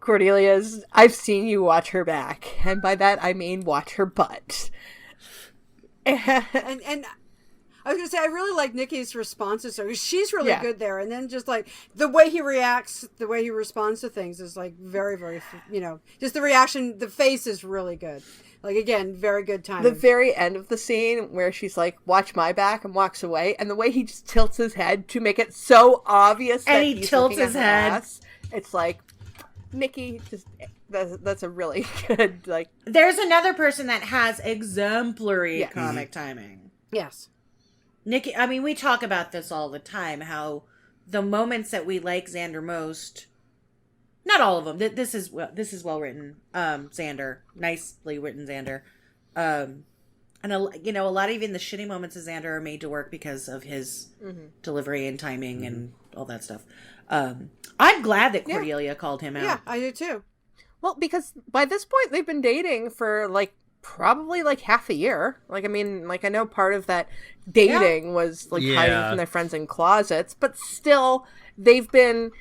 Cordelia's, I've seen you watch her back. And by that, I mean watch her butt. And I was going to say, I really like Nikki's responses. So she's really good there. And then just like the way he reacts, the way he responds to things is like very, very, you know, just the reaction, the face is really good. Like, again, very good timing. The very end of the scene where she's like, watch my back, and walks away. And the way he just tilts his head to make it so obvious that he tilts his head. Ass, it's like, Nikki, just that's a really good, like... There's another person that has exemplary comic timing. Yes. Nikki, I mean, we talk about this all the time, how the moments that we like Xander most, not all of them, this is well written, Xander, nicely written Xander, and you know, a lot of even the shitty moments of Xander are made to work because of his delivery and timing and all that stuff. I'm glad that Cordelia called him out. Yeah, I do too. Well, because by this point they've been dating for like probably like half a year. Like, I mean, like I know part of that dating was like hiding from their friends in closets, but still they've been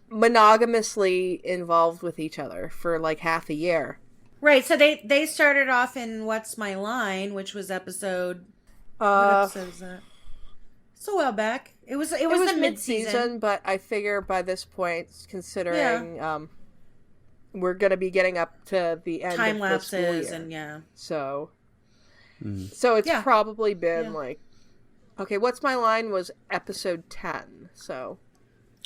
monogamously involved with each other for like half a year. Right. So they started off in What's My Line, which was episode. What episode was that? It's a while back. It was the mid-season, but I figure by this point, considering we're going to be getting up to the end time of lapses the school year. and so it's probably been like, okay, What's My Line was episode 10. So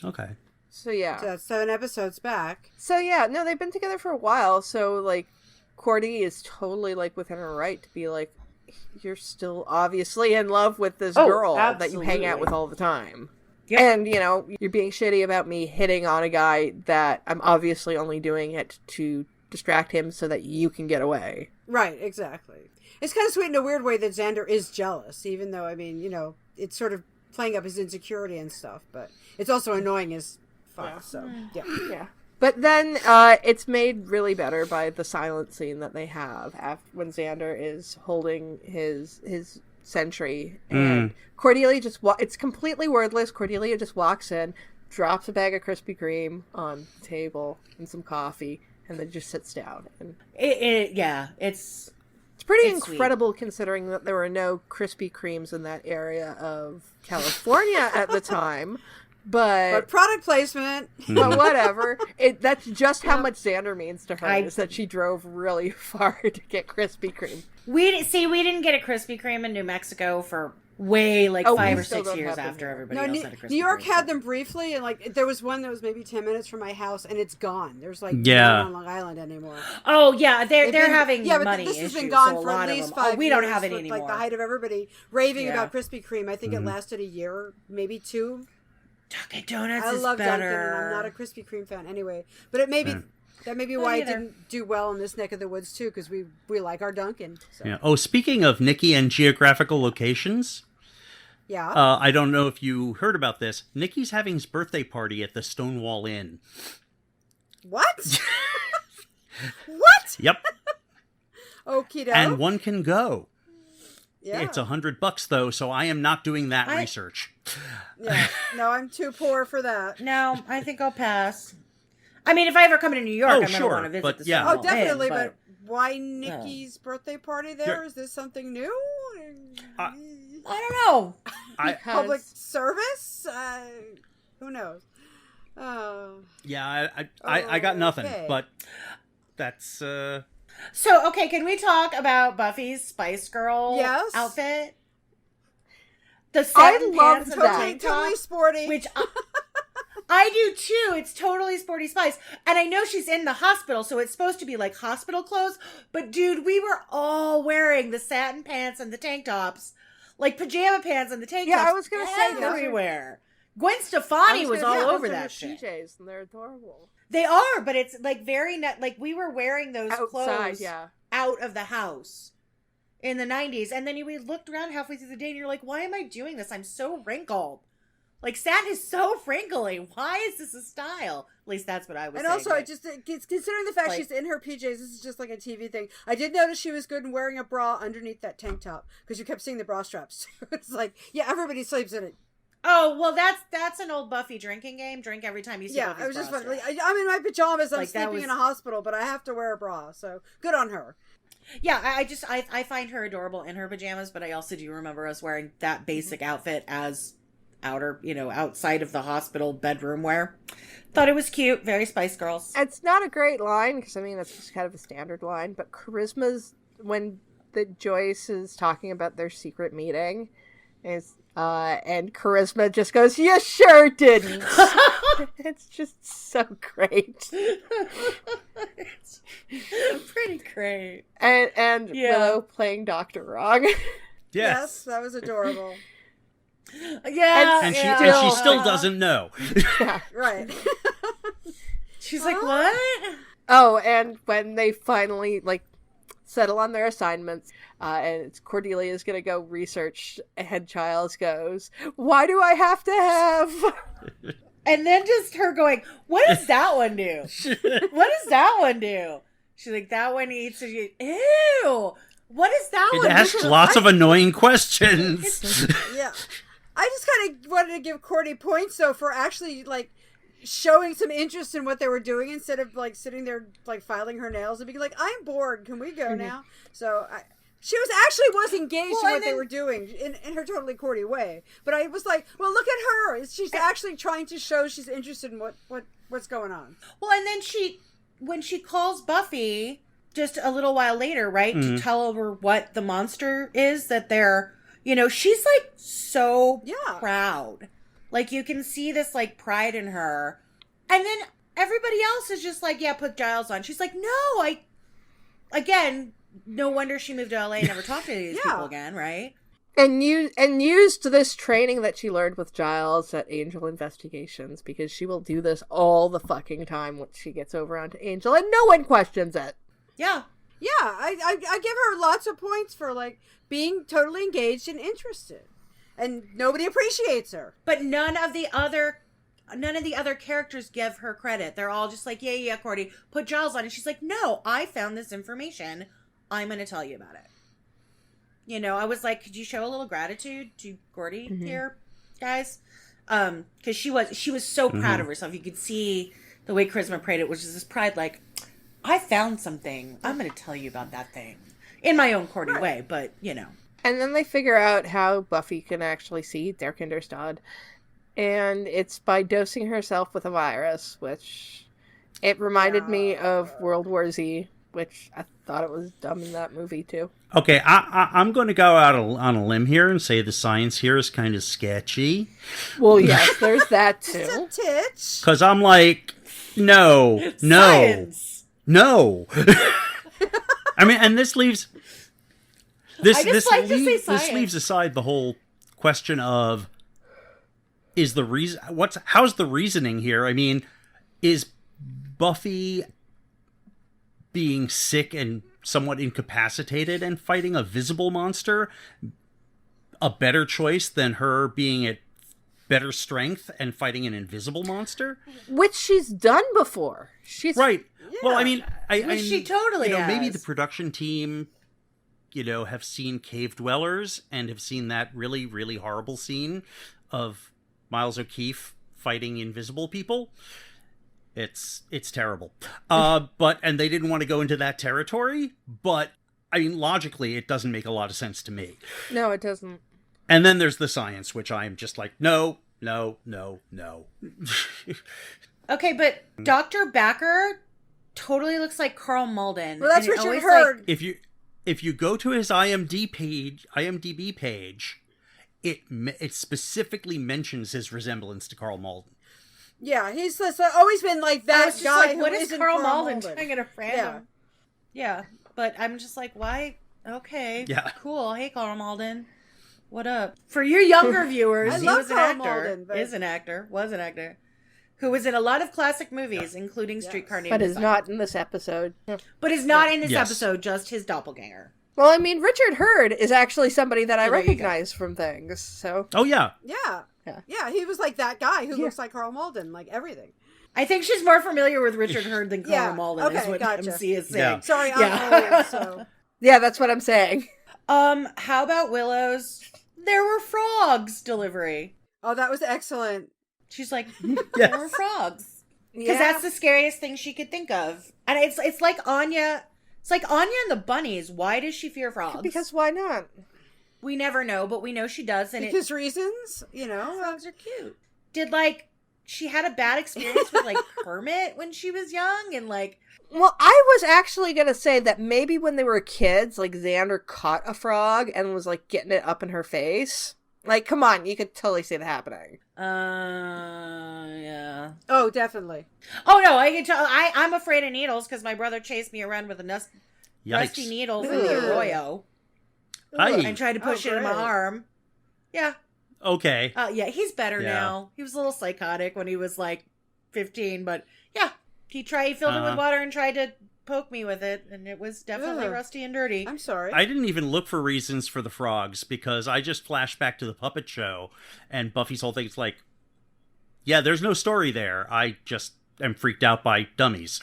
Okay. So yeah, So that's 7 episodes back. so yeah, no, they've been together for a while. So like, Cordy is totally like within her right to be like, you're still obviously in love with this girl that you hang out with all the time. Yep. And, you know, you're being shitty about me hitting on a guy that I'm obviously only doing it to distract him so that you can get away. Right, exactly. It's kind of sweet in a weird way that Xander is jealous, even though, I mean, you know, it's sort of playing up his insecurity and stuff, but it's also annoying as fuck, so, yeah. But then it's made really better by the silent scene that they have after when Xander is holding his sentry, and Cordelia just it's completely wordless. Cordelia just walks in, drops a bag of Krispy Kreme on the table and some coffee, and then just sits down. And it's pretty incredible considering that there were no Krispy Kremes in that area of California at the time. But product placement. But whatever. That's just how much Xander means to her, is that she drove really far to get Krispy Kreme. We didn't get a Krispy Kreme in New Mexico for way 5 or 6 years after everybody else had a Krispy Kreme. New York had them briefly, and like there was one that was maybe 10 minutes from my house, and it's gone. There's none on Long Island anymore. Oh yeah, they're having but money this issues. has been gone so for at least 5 years. We don't have it anymore. Like the height of everybody raving about Krispy Kreme. I think it lasted a year, maybe 2. Dunkin' Donuts I is love better. Dunkin', and I'm not a Krispy Kreme fan anyway. But it may be that may be why it didn't do well in this neck of the woods too, because we like our Dunkin'. So. Yeah. Oh, speaking of Nikki and geographical locations, I don't know if you heard about this. Nikki's having his birthday party at the Stonewall Inn. What? What? Yep. Okie doke. And one can go. Yeah. It's $100 though, so I am not doing that research. Yeah, no, I'm too poor for that. No, I think I'll pass. I mean, if I ever come to New York, I'm going to want to visit the Stonewall Oh, definitely, Inn, but why Nikki's birthday party there? Is this something new? I don't know. Public service? Who knows? Yeah, I got nothing, but that's... So, okay, can we talk about Buffy's Spice Girl outfit? The satin pants and the tank top, totally sporty. Which I do too. It's totally sporty Spice. And I know she's in the hospital, so it's supposed to be like hospital clothes. But dude, we were all wearing the satin pants and the tank tops. Like pajama pants and the tank tops. Yeah, I was going to say everywhere. Gwen Stefani was all over that shit. PJs, and they're adorable. They are, but it's like very like we were wearing those outside, clothes out of the house in the 90s, and then we looked around halfway through the day, and you're like, "Why am I doing this? I'm so wrinkled. Like satin is so wrinkly. Why is this a style?" At least that's what I was. And saying. also, I just considering the fact she's in her PJs, this is just like a TV thing. I did notice she was good in wearing a bra underneath that tank top because you kept seeing the bra straps. It's like, yeah, everybody sleeps in it. Oh, well, that's an old Buffy drinking game. Drink every time you see Buffy's I was just bra like, strap. I'm in my pajamas. I'm Like, sleeping in a hospital, but I have to wear a bra. So good on her. Yeah, I find her adorable in her pajamas, but I also do remember us wearing that basic outfit as outside of the hospital bedroom wear. Thought it was cute. Very Spice Girls. It's not a great line because I mean that's just kind of a standard line, but Charisma's when the Joyce is talking about their secret meeting is. And Charisma just goes, "You sure didn't." It's just so great. It's pretty great. And Willow playing Dr. Wrong. Yes, that was adorable. Yeah, and she still doesn't know. Yeah, right. She's like, "What?" Oh, and when they finally settle on their assignments, and it's Cordelia's gonna go research, and Giles goes, "Why do I have to have?" And then just her going, what does that one do? What does that one do? She's like, that one eats. Ew. What is that one? It asks lots of annoying questions. Yeah. I just kind of wanted to give Courtney points, though, for actually, like, showing some interest in what they were doing instead of, like, sitting there, like, filing her nails and being like, I'm bored. Can we go now? So, she was engaged in what they were doing in her totally Courtney way. But I was like, well, look at her. She's actually trying to show she's interested in what's going on. Well, and then when she calls Buffy just a little while later, right, to tell her what the monster is that they're, she's like so proud. Like you can see this like pride in her. And then everybody else is just like, yeah, put Giles on. She's like, no, no wonder she moved to LA and never talked to these people again, right? And used this training that she learned with Giles at Angel Investigations, because she will do this all the fucking time once she gets over onto Angel, and no one questions it. Yeah. Yeah, I give her lots of points for, like, being totally engaged and interested. And nobody appreciates her. But none of the other characters give her credit. They're all just like, yeah, Courtney, put Giles on. And she's like, no, I found this information. I'm going to tell you about it. I was like, could you show a little gratitude to Gordy here, guys? Because she was so proud of herself. You could see the way Charisma prayed it, which is this pride, like, I found something. I'm going to tell you about that thing. In my own Gordy way, but, And then they figure out how Buffy can actually see Der Kinderstad. And it's by dosing herself with a virus, which it reminded me of World War Z, which I thought it was dumb in that movie, too. Okay, I'm going to go out on a limb here and say the science here is kind of sketchy. Well, yes, there's that, too. Just a titch. Because I'm like, no. Science. No. I mean, and this leaves... This leaves aside the whole question of how's the reasoning here? I mean, is Buffy being sick and somewhat incapacitated and fighting a visible monster a better choice than her being at better strength and fighting an invisible monster? Which she's done before. She's right. Yeah. Well, I mean, she totally has. Maybe the production team, have seen Cave Dwellers and have seen that really, really horrible scene of Miles O'Keefe fighting invisible people. It's terrible. And they didn't want to go into that territory, but I mean, logically, it doesn't make a lot of sense to me. No, it doesn't. And then there's the science, which I'm just like, no. Okay, but Dr. Backer totally looks like Carl Malden. Well, that's Richard Hurd. If you go to his IMDb page, it specifically mentions his resemblance to Carl Malden. Yeah, he's always been like that guy. Like, what is Carl Malden doing at a random? Yeah, but I'm just like, why? Okay, cool. Hey, Carl Malden, what up? For your younger viewers, he was an actor. Was an actor, who was in a lot of classic movies, including Streetcar Named Desire. But is not in this episode. Episode, just his doppelganger. Well, I mean, Richard Hurd is actually somebody that I recognize from things, so... Oh, yeah. Yeah, he was like that guy who looks like Carl Malden, like everything. I think she's more familiar with Richard Hurd than Carl Malden, is what Emcee is saying. Yeah. Sorry, I'm old, so... Yeah, that's what I'm saying. How about Willow's There Were Frogs delivery? Oh, that was excellent. She's like, there were frogs. Because that's the scariest thing she could think of. And it's like Anya. It's like Anya and the bunnies. Why does she fear frogs? Because why not? We never know, but we know she does. And because reasons, frogs are cute. Did she had a bad experience with Kermit when she was young and Well, I was actually going to say that maybe when they were kids, Xander caught a frog and was getting it up in her face. Come on, you could totally see that happening. Yeah. Oh, definitely. Oh, no, I can tell. I'm afraid of needles because my brother chased me around with a rusty needle from the Arroyo. And tried to push it in my arm. Yeah. Okay. Yeah, he's better now. He was a little psychotic when he was 15, but yeah, he filled it with water and tried to poke me with it, and it was definitely rusty and dirty. I'm sorry. I didn't even look for reasons for the frogs because I just flashed back to the puppet show, and Buffy's whole thing's yeah, there's no story there. I just am freaked out by dummies.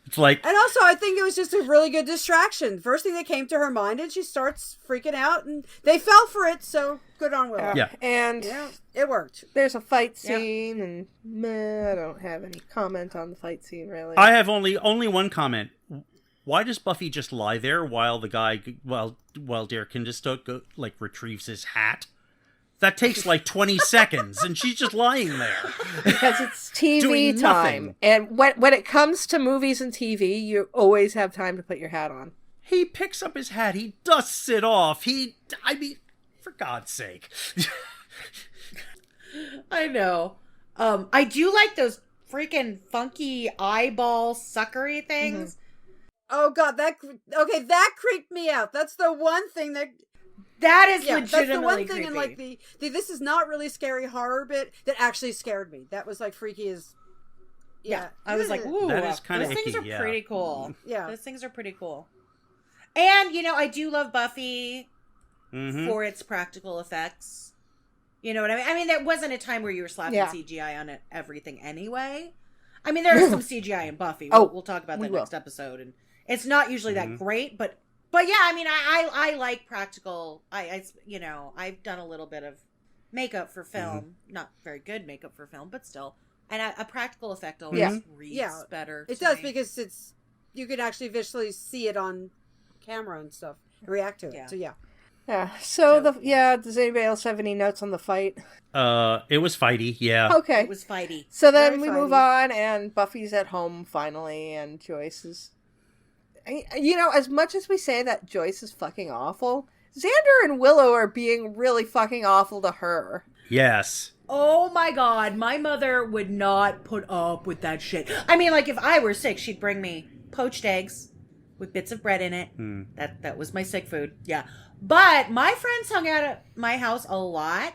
It's like, And also, I think it was just a really good distraction. First thing that came to her mind, and she starts freaking out, and they fell for it. So good on Willow. yeah. And Yeah, it worked. there's a fight scene, and meh, I don't have any comment on the fight scene, really. I have only one comment. Why does Buffy just lie there while the guy, while Derek can just go, like, retrieves his hat? That takes like 20 seconds, and she's just lying there. Because it's TV Doing time. nothing. And when it comes to movies and TV, you always have time to put your hat on. He picks up his hat, he dusts it off, I mean, for God's sake. I know. I do like those freaking funky eyeball suckery things. Oh God, that creeped me out. That's the one thing that. That is Yeah, legitimately that's the one thing creepy. in like the this is not really scary horror bit that actually scared me. That was like freaky as. Yeah, I was like, ooh, That is kinda those things icky, are yeah. pretty cool. Yeah. Those things are pretty cool. And, I do love Buffy Mhm. for its practical effects. You know what I mean? I mean, there wasn't a time where you were slapping Yeah. CGI on everything anyway. I mean, there is some CGI in Buffy. Oh, We'll talk about we that will. next episode. And it's not usually that great, but yeah, I mean, I like practical. I've done a little bit of makeup for film. Not very good makeup for film, but still. And a practical effect always reads better. It to does me. because you can actually visually see it on camera and stuff, react to it. Yeah. So yeah. Yeah. Does anybody else have any notes on the fight? It was fighty, yeah. Okay. It was fighty. So then Very we move fighty. on, and Buffy's at home finally, and Joyce is... as much as we say that Joyce is fucking awful, Xander and Willow are being really fucking awful to her. Yes. Oh my God, my mother would not put up with that shit. I mean, like, if I were sick, she'd bring me poached eggs with bits of bread in it. That was my sick food. Yeah. But my friends hung out at my house a lot.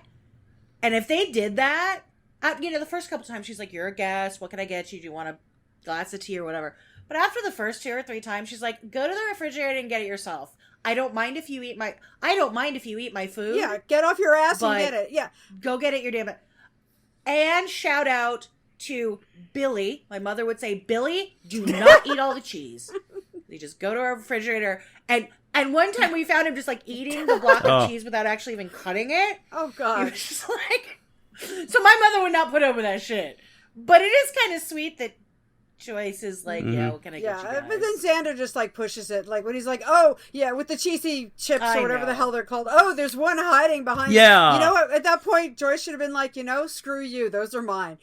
And if they did that, the first couple times she's like, you're a guest. What can I get you? Do you want a glass of tea or whatever? But after the first 2 or 3 times, she's like, go to the refrigerator and get it yourself. I don't mind if you eat my food. Yeah, get off your ass and But- get it. Yeah. Go get it, your damn it. And shout out to Billy. My mother would say, Billy, do not eat all the cheese. They just go to our refrigerator. And one time we found him just like eating the block of cheese without actually even cutting it. Oh He God. was just like... So my mother would not put up with that shit. But it is kind of sweet that Joyce is like, yeah, what can I get you Yeah, guys? but then Xander just like pushes it, like when he's like, "Oh, yeah," with the cheesy chips I or whatever the know. hell they're called. Oh, there's one hiding behind. Yeah. You know what? At that point, Joyce should have been like, screw you. Those are mine.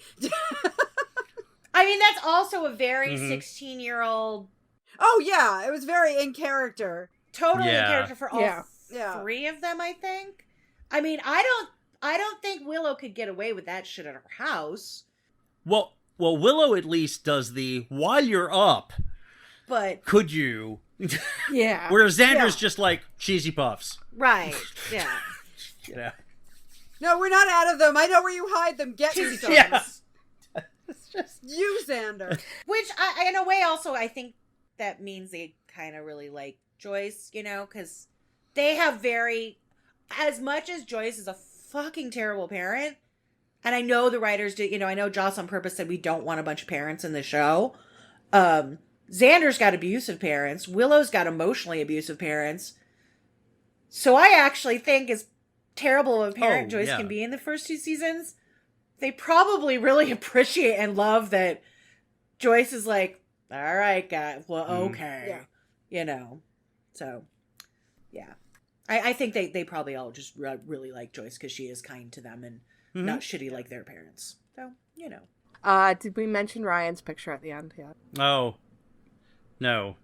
I mean, that's also a very 16-year-old, Oh yeah, it was very in character. totally in Yeah. character for all Yeah. 3 of them, I think. I mean, I don't think Willow could get away with that shit at her house. Well, Willow at least does the, while you're up, But, could you? Yeah. Whereas Xander's just like, cheesy puffs. right, yeah. Yeah. No, we're not out of them. I know where you hide them. Get me some. Yeah. You, Xander. Which, in a way, also, I think that means they kind of really like Joyce, because they have as much as Joyce is a fucking terrible parent, and I know the writers did, I know Joss on purpose said we don't want a bunch of parents in the show. Xander's got abusive parents. Willow's got emotionally abusive parents. So I actually think as terrible of a parent Joyce can be in the first 2 seasons, they probably really appreciate and love that Joyce is like, all right, guys, well, okay. So, yeah. I think they probably all just really like Joyce because she is kind to them and not shitty like their parents. So, Did we mention Ryan's picture at the end yet? Oh. No.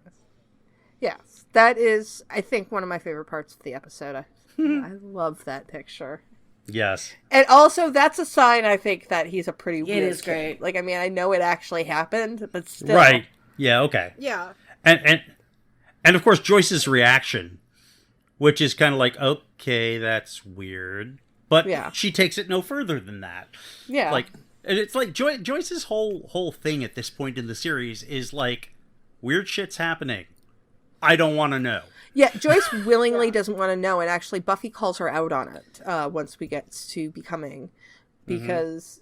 Yes. That is, I think, one of my favorite parts of the episode. I love that picture. Yes. And also, that's a sign, I think, that he's a pretty weird is kid. great. Like, I mean, I know it actually happened, but still. Right. Yeah, okay. Yeah. And of course Joyce's reaction, which is kind of like, okay, that's weird. But she takes it no further than that. Yeah. Like, and it's like Joyce's whole thing at this point in the series is like, weird shit's happening. I don't want to know. Yeah, Joyce willingly doesn't want to know, and actually Buffy calls her out on it once we get to Becoming, because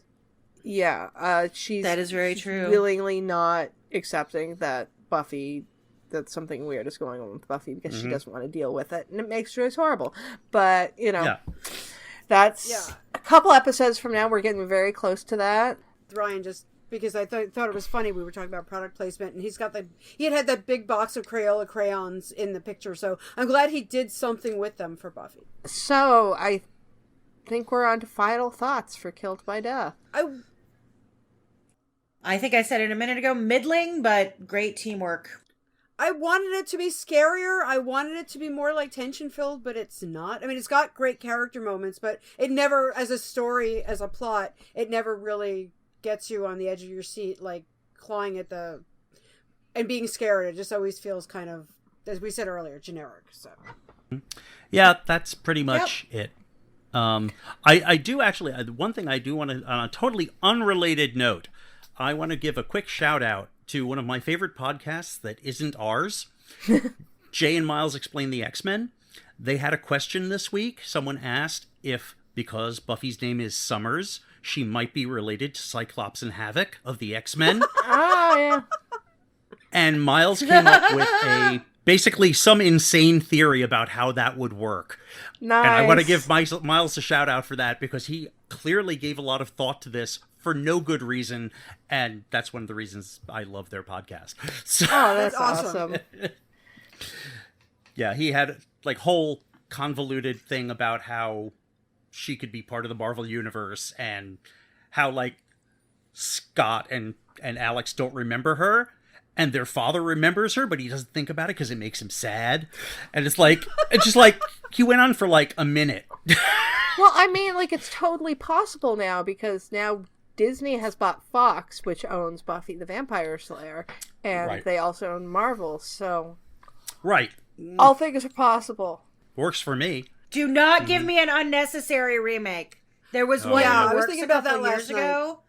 Yeah, she's That is very true. willingly not accepting that something weird is going on with Buffy because she doesn't want to deal with it, and it makes Joyce horrible. But, that's a couple episodes from now. We're getting very close to that. Ryan, just because I thought it was funny, we were talking about product placement, and he had that big box of Crayola crayons in the picture, so I'm glad he did something with them for Buffy. So, I think we're on to final thoughts for Killed by Death. I think I said it a minute ago, middling, but great teamwork. I wanted it to be scarier. I wanted it to be more like tension-filled, but it's not. I mean, it's got great character moments, but it never, as a story, as a plot, it never really gets you on the edge of your seat, like clawing at and being scared. It just always feels kind of, as we said earlier, generic. So, yeah, that's pretty much it. I do actually, one thing I do want to, on a totally unrelated note, I want to give a quick shout out to one of my favorite podcasts that isn't ours. Jay and Miles Explain the X-Men. They had a question this week. Someone asked if, because Buffy's name is Summers, she might be related to Cyclops and Havoc of the X-Men. Oh, yeah. And Miles came up with basically some insane theory about how that would work. Nice. And I want to give Miles a shout out for that, because he clearly gave a lot of thought to this for no good reason, and that's one of the reasons I love their podcast. So, oh, that's awesome. Yeah, he had like whole convoluted thing about how she could be part of the Marvel universe, and how like Scott and Alex don't remember her, and their father remembers her, but he doesn't think about it because it makes him sad. And it's just like he went on for like a minute. Well, I mean, like, it's totally possible now, because now Disney has bought Fox, which owns Buffy the Vampire Slayer, and they also own Marvel, so... Right. All things are possible. Works for me. Do not give me an unnecessary remake. There was one in the works a couple years ago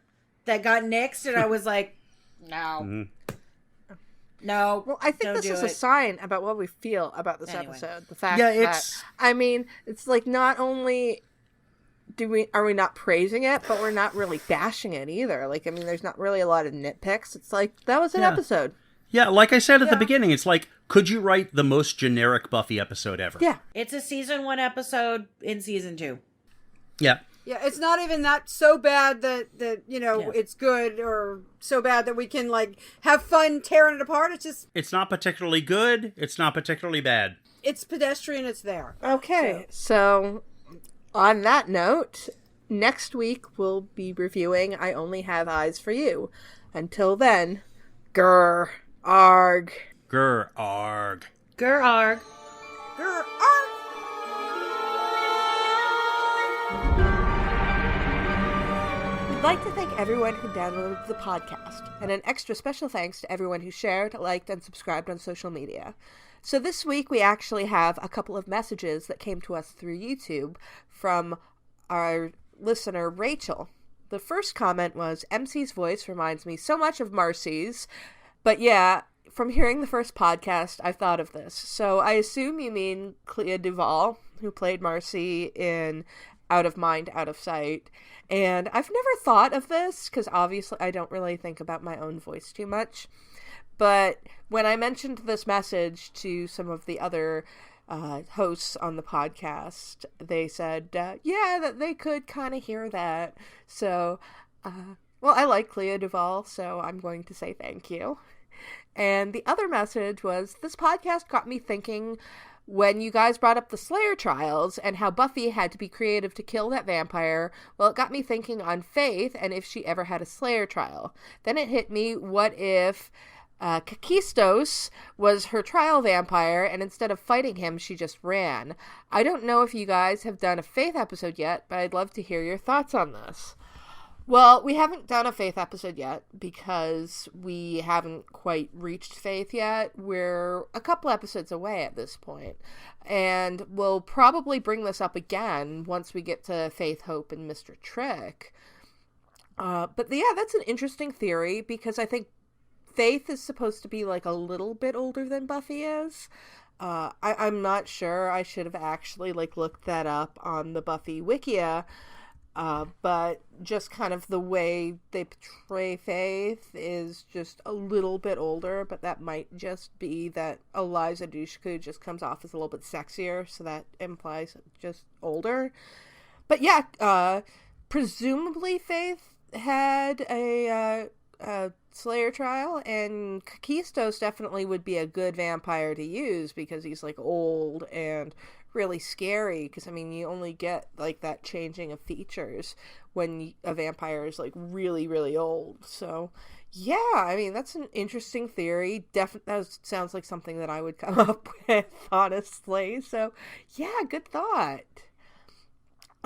that got nixed, and I was like, no. No. Well, I think this is a sign about what we feel about this episode. The fact that, I mean, it's like, not only are we not praising it, but we're not really bashing it either. Like, I mean, there's not really a lot of nitpicks. It's like, that was an episode. Yeah, like I said at the beginning, it's like, could you write the most generic Buffy episode ever? Yeah. It's a season 1 episode in season 2. Yeah. Yeah, it's not even that so bad that it's good, or so bad that we can like have fun tearing it apart. It's just, it's not particularly good. It's not particularly bad. It's pedestrian. It's there. Okay, so on that note, next week we'll be reviewing I Only Have Eyes for You. Until then, grr, arg. Grr, arg. Grr, arg. Grr, arg. I'd like to thank everyone who downloaded the podcast, and an extra special thanks to everyone who shared, liked, and subscribed on social media. So this week we actually have a couple of messages that came to us through YouTube from our listener, Rachel. The first comment was, Emcee's voice reminds me so much of Marcy's, but yeah, from hearing the first podcast, I've thought of this. So I assume you mean Clea Duvall, who played Marcy in Out of Mind, Out of Sight. And I've never thought of this, because obviously I don't really think about my own voice too much. But when I mentioned this message to some of the other hosts on the podcast, they said, that they could kind of hear that. So, well, I like Clea Duvall, so I'm going to say thank you. And the other message was, this podcast got me thinking when you guys brought up the Slayer trials and how Buffy had to be creative to kill that vampire. Well, it got me thinking on Faith and if she ever had a Slayer trial. Then it hit me, what if Kakistos was her trial vampire, and instead of fighting him, she just ran? I don't know if you guys have done a Faith episode yet, but I'd love to hear your thoughts on this. Well, we haven't done a Faith episode yet because we haven't quite reached Faith yet. We're a couple episodes away at this point. And we'll probably bring this up again once we get to Faith, Hope, and Mr. Trick. But yeah, that's an interesting theory, because I think Faith is supposed to be like a little bit older than Buffy is. I'm not sure. I should have actually like looked that up on the Buffy Wikia. But just kind of the way they portray Faith is just a little bit older, but that might just be that Eliza Dushku just comes off as a little bit sexier, so that implies just older. But yeah, presumably Faith had a Slayer trial, and Kakistos definitely would be a good vampire to use because he's like old and really scary, because I mean you only get like that changing of features when a vampire is like really really old. So yeah, I mean that's an interesting theory. Definitely that sounds like something that I would come up with, honestly. So yeah, good thought.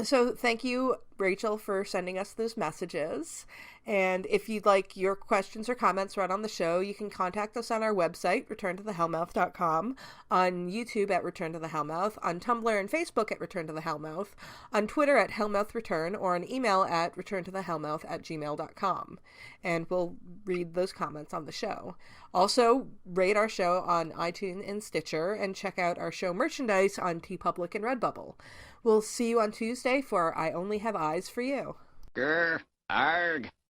So thank you, Rachel, for sending us those messages. And if you'd like your questions or comments read on the show, you can contact us on our website, returntothehellmouth.com, on YouTube at Return to the Hellmouth, on Tumblr and Facebook at Return to the Hellmouth, on Twitter at HellmouthReturn, or an email at returntothehellmouth@gmail.com. And we'll read those comments on the show. Also, rate our show on iTunes and Stitcher, and check out our show merchandise on TeePublic and Redbubble. We'll see you on Tuesday for I Only Have Eyes for You. Grr, arg.